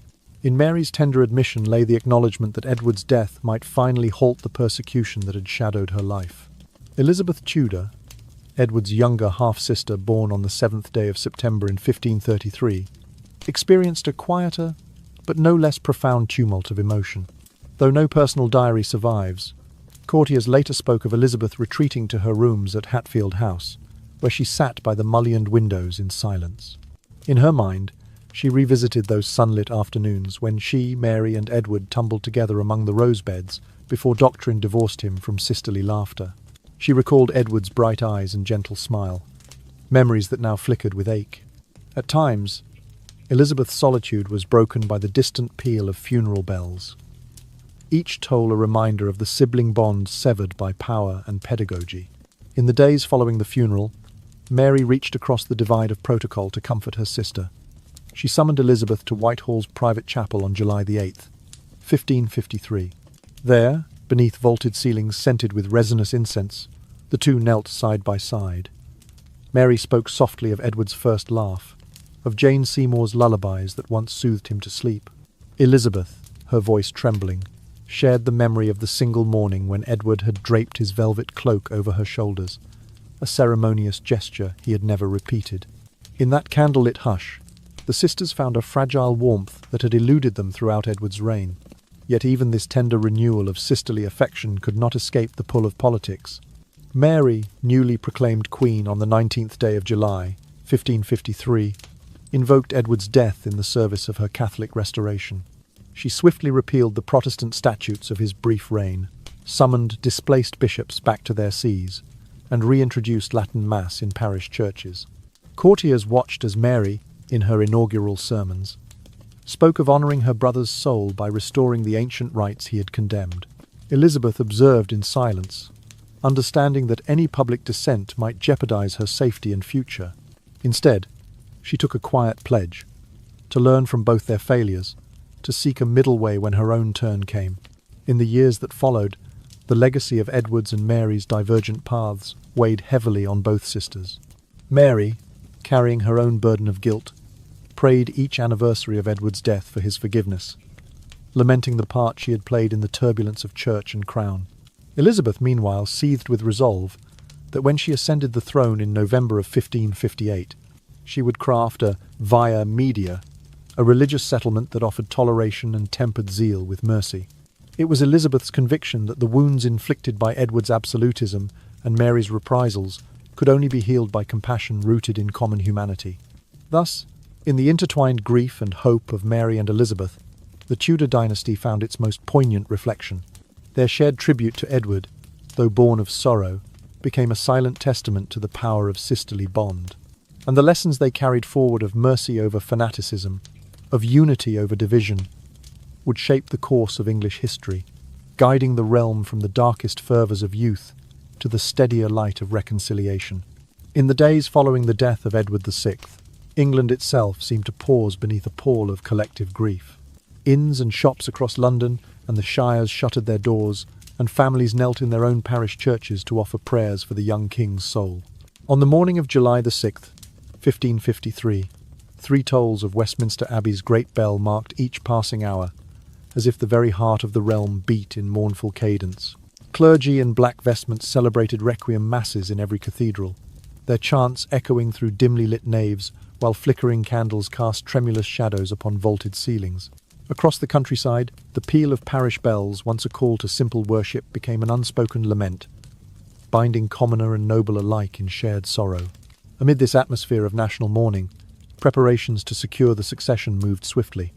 In Mary's tender admission lay the acknowledgement that Edward's death might finally halt the persecution that had shadowed her life. Elizabeth Tudor, Edward's younger half-sister born on the 7th day of September in 1533, experienced a quieter but no less profound tumult of emotion. Though no personal diary survives, courtiers later spoke of Elizabeth retreating to her rooms at Hatfield House, where she sat by the mullioned windows in silence. In her mind, she revisited those sunlit afternoons when she, Mary, and Edward tumbled together among the rose-beds before doctrine divorced him from sisterly laughter. She recalled Edward's bright eyes and gentle smile, memories that now flickered with ache. At times, Elizabeth's solitude was broken by the distant peal of funeral bells, each toll a reminder of the sibling bond severed by power and pedagogy. In the days following the funeral, Mary reached across the divide of protocol to comfort her sister. She summoned Elizabeth to Whitehall's private chapel on July the 8th, 1553. There, beneath vaulted ceilings scented with resinous incense, the two knelt side by side. Mary spoke softly of Edward's first laugh, of Jane Seymour's lullabies that once soothed him to sleep. Elizabeth, her voice trembling, shared the memory of the single morning when Edward had draped his velvet cloak over her shoulders, a ceremonious gesture he had never repeated. In that candlelit hush, the sisters found a fragile warmth that had eluded them throughout Edward's reign. Yet even this tender renewal of sisterly affection could not escape the pull of politics. Mary, newly proclaimed queen on the 19th day of July, 1553, invoked Edward's death in the service of her Catholic restoration. She swiftly repealed the Protestant statutes of his brief reign, summoned displaced bishops back to their sees, and reintroduced Latin Mass in parish churches. Courtiers watched as Mary, in her inaugural sermons, spoke of honouring her brother's soul by restoring the ancient rites he had condemned. Elizabeth observed in silence, understanding that any public dissent might jeopardize her safety and future. Instead, she took a quiet pledge, to learn from both their failures, to seek a middle way when her own turn came. In the years that followed, the legacy of Edward's and Mary's divergent paths weighed heavily on both sisters. Mary, carrying her own burden of guilt, prayed each anniversary of Edward's death for his forgiveness, lamenting the part she had played in the turbulence of church and crown. Elizabeth, meanwhile, seethed with resolve that when she ascended the throne in November of 1558, she would craft a via media, a religious settlement that offered toleration and tempered zeal with mercy. It was Elizabeth's conviction that the wounds inflicted by Edward's absolutism and Mary's reprisals could only be healed by compassion rooted in common humanity. Thus, in the intertwined grief and hope of Mary and Elizabeth, the Tudor dynasty found its most poignant reflection. Their shared tribute to Edward, though born of sorrow, became a silent testament to the power of sisterly bond. And the lessons they carried forward of mercy over fanaticism, of unity over division, would shape the course of English history, guiding the realm from the darkest fervours of youth to the steadier light of reconciliation. In the days following the death of Edward VI, England itself seemed to pause beneath a pall of collective grief. Inns and shops across London and the shires shuttered their doors, and families knelt in their own parish churches to offer prayers for the young king's soul. On the morning of July the 6th, 1553, 3 tolls of Westminster Abbey's great bell marked each passing hour, as if the very heart of the realm beat in mournful cadence. Clergy in black vestments celebrated requiem masses in every cathedral, their chants echoing through dimly lit naves while flickering candles cast tremulous shadows upon vaulted ceilings. Across the countryside, the peal of parish bells, once a call to simple worship, became an unspoken lament, binding commoner and noble alike in shared sorrow. Amid this atmosphere of national mourning, preparations to secure the succession moved swiftly.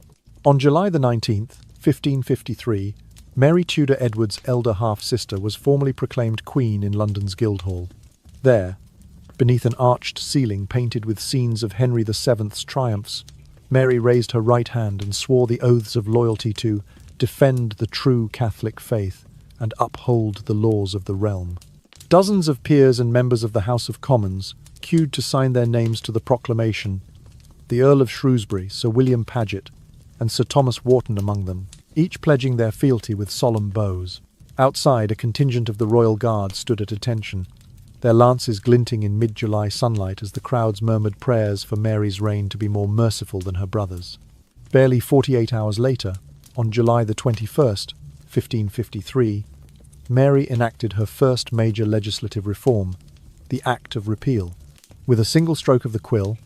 On July the 19th, 1553, Mary Tudor Edward's elder half-sister was formally proclaimed Queen in London's Guildhall. There, beneath an arched ceiling painted with scenes of Henry VII's triumphs, Mary raised her right hand and swore the oaths of loyalty to defend the true Catholic faith and uphold the laws of the realm. Dozens of peers and members of the House of Commons queued to sign their names to the proclamation, the Earl of Shrewsbury, Sir William Paget, and Sir Thomas Wharton among them, each pledging their fealty with solemn bows. Outside, a contingent of the Royal Guard stood at attention, their lances glinting in mid-July sunlight as the crowds murmured prayers for Mary's reign to be more merciful than her brother's. Barely 48 hours later, on July the 21st, 1553, Mary enacted her first major legislative reform, the Act of Repeal. With a single stroke of the quill,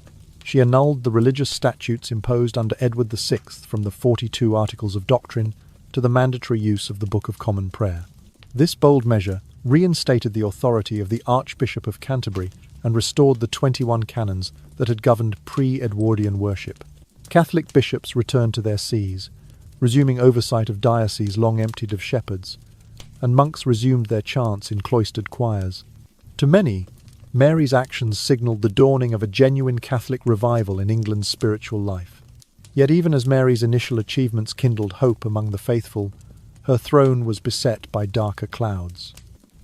she annulled the religious statutes imposed under Edward VI from the 42 Articles of Doctrine to the mandatory use of the Book of Common Prayer. This bold measure reinstated the authority of the Archbishop of Canterbury and restored the 21 canons that had governed pre-Edwardian worship. Catholic bishops returned to their sees, resuming oversight of dioceses long emptied of shepherds, and monks resumed their chants in cloistered choirs. To many, Mary's actions signalled the dawning of a genuine Catholic revival in England's spiritual life. Yet even as Mary's initial achievements kindled hope among the faithful, her throne was beset by darker clouds.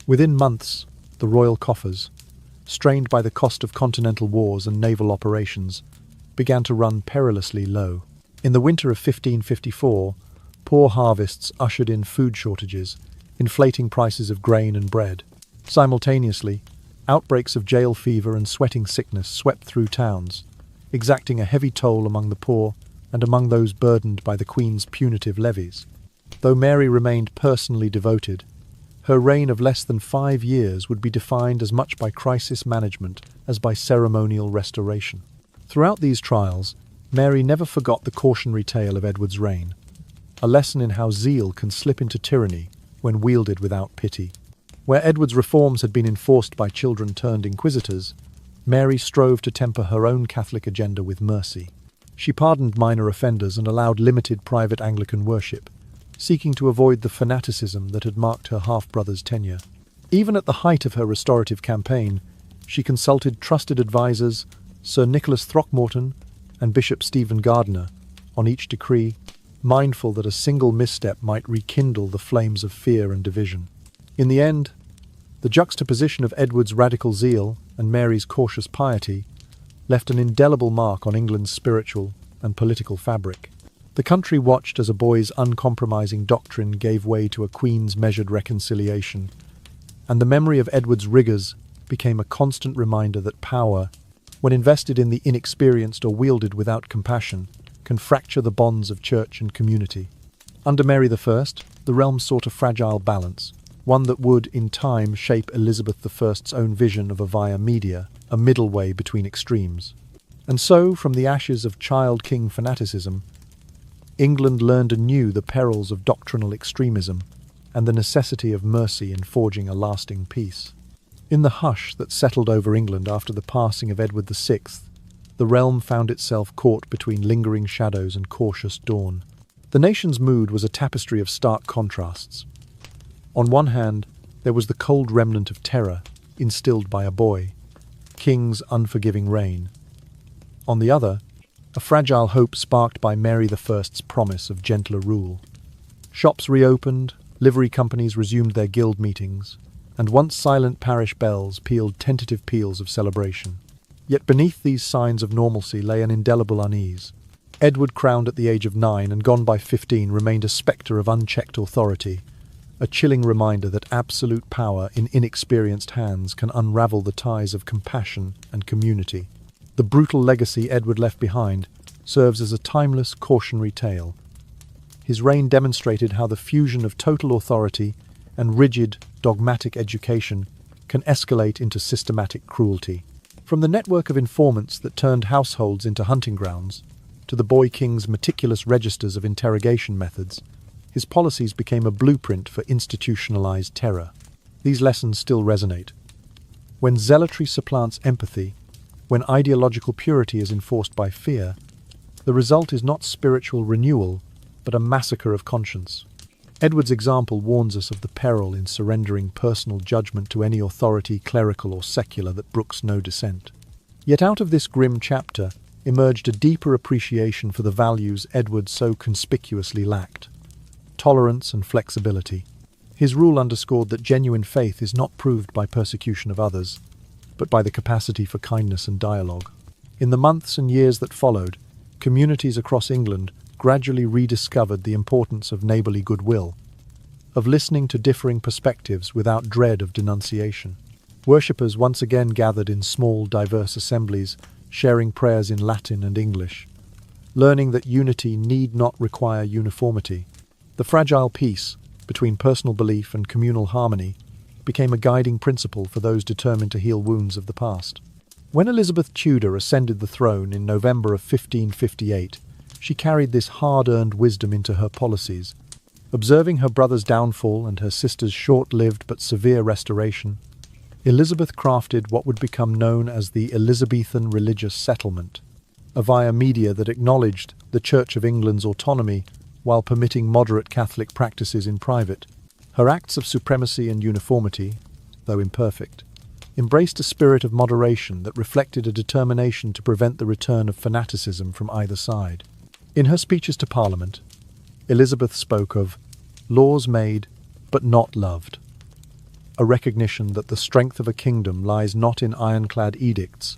Within months, the royal coffers, strained by the cost of continental wars and naval operations, began to run perilously low. In the winter of 1554, poor harvests ushered in food shortages, inflating prices of grain and bread. Simultaneously, outbreaks of jail fever and sweating sickness swept through towns, exacting a heavy toll among the poor and among those burdened by the Queen's punitive levies. Though Mary remained personally devoted, her reign of less than 5 years would be defined as much by crisis management as by ceremonial restoration. Throughout these trials, Mary never forgot the cautionary tale of Edward's reign, a lesson in how zeal can slip into tyranny when wielded without pity. Where Edward's reforms had been enforced by children-turned-inquisitors, Mary strove to temper her own Catholic agenda with mercy. She pardoned minor offenders and allowed limited private Anglican worship, seeking to avoid the fanaticism that had marked her half-brother's tenure. Even at the height of her restorative campaign, she consulted trusted advisers, Sir Nicholas Throckmorton and Bishop Stephen Gardiner, on each decree, mindful that a single misstep might rekindle the flames of fear and division. In the end, the juxtaposition of Edward's radical zeal and Mary's cautious piety left an indelible mark on England's spiritual and political fabric. The country watched as a boy's uncompromising doctrine gave way to a queen's measured reconciliation, and the memory of Edward's rigours became a constant reminder that power, when invested in the inexperienced or wielded without compassion, can fracture the bonds of church and community. Under Mary I, the realm sought a fragile balance, one that would, in time, shape Elizabeth I's own vision of a via media, a middle way between extremes. And so, from the ashes of child-king fanaticism, England learned anew the perils of doctrinal extremism and the necessity of mercy in forging a lasting peace. In the hush that settled over England after the passing of Edward VI, the realm found itself caught between lingering shadows and cautious dawn. The nation's mood was a tapestry of stark contrasts. On one hand, there was the cold remnant of terror instilled by a boy, King's unforgiving reign. On the other, a fragile hope sparked by Mary I's promise of gentler rule. Shops reopened, livery companies resumed their guild meetings, and once silent parish bells pealed tentative peals of celebration. Yet beneath these signs of normalcy lay an indelible unease. Edward, crowned at the age of 9 and gone by 15, remained a spectre of unchecked authority, a chilling reminder that absolute power in inexperienced hands can unravel the ties of compassion and community. The brutal legacy Edward left behind serves as a timeless cautionary tale. His reign demonstrated how the fusion of total authority and rigid, dogmatic education can escalate into systematic cruelty. From the network of informants that turned households into hunting grounds, to the boy king's meticulous registers of interrogation methods, his policies became a blueprint for institutionalized terror. These lessons still resonate. When zealotry supplants empathy, when ideological purity is enforced by fear, the result is not spiritual renewal, but a massacre of conscience. Edward's example warns us of the peril in surrendering personal judgment to any authority, clerical or secular, that brooks no dissent. Yet out of this grim chapter emerged a deeper appreciation for the values Edward so conspicuously lacked: tolerance and flexibility. His rule underscored that genuine faith is not proved by persecution of others, but by the capacity for kindness and dialogue. In the months and years that followed, communities across England gradually rediscovered the importance of neighbourly goodwill, of listening to differing perspectives without dread of denunciation. Worshippers once again gathered in small, diverse assemblies, sharing prayers in Latin and English, learning that unity need not require uniformity. The fragile peace between personal belief and communal harmony became a guiding principle for those determined to heal wounds of the past. When Elizabeth Tudor ascended the throne in November of 1558, she carried this hard-earned wisdom into her policies. Observing her brother's downfall and her sister's short-lived but severe restoration, Elizabeth crafted what would become known as the Elizabethan religious settlement, a via media that acknowledged the Church of England's autonomy while permitting moderate Catholic practices in private. Her acts of supremacy and uniformity, though imperfect, embraced a spirit of moderation that reflected a determination to prevent the return of fanaticism from either side. In her speeches to Parliament, Elizabeth spoke of laws made but not loved, a recognition that the strength of a kingdom lies not in ironclad edicts,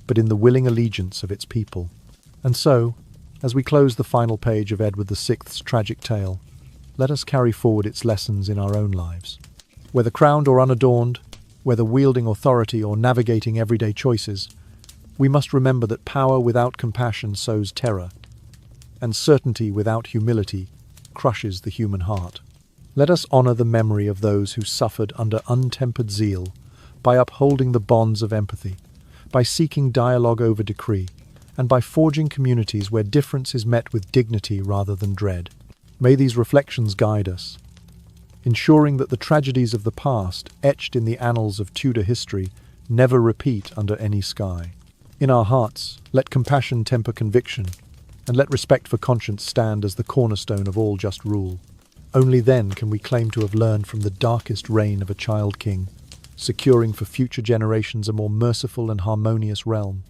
but in the willing allegiance of its people. And so, as we close the final page of Edward VI's tragic tale, let us carry forward its lessons in our own lives. Whether crowned or unadorned, whether wielding authority or navigating everyday choices, we must remember that power without compassion sows terror, and certainty without humility crushes the human heart. Let us honor the memory of those who suffered under untempered zeal by upholding the bonds of empathy, by seeking dialogue over decree, and by forging communities where difference is met with dignity rather than dread. May these reflections guide us, ensuring that the tragedies of the past, etched in the annals of Tudor history, never repeat under any sky. In our hearts, let compassion temper conviction, and let respect for conscience stand as the cornerstone of all just rule. Only then can we claim to have learned from the darkest reign of a child king, securing for future generations a more merciful and harmonious realm.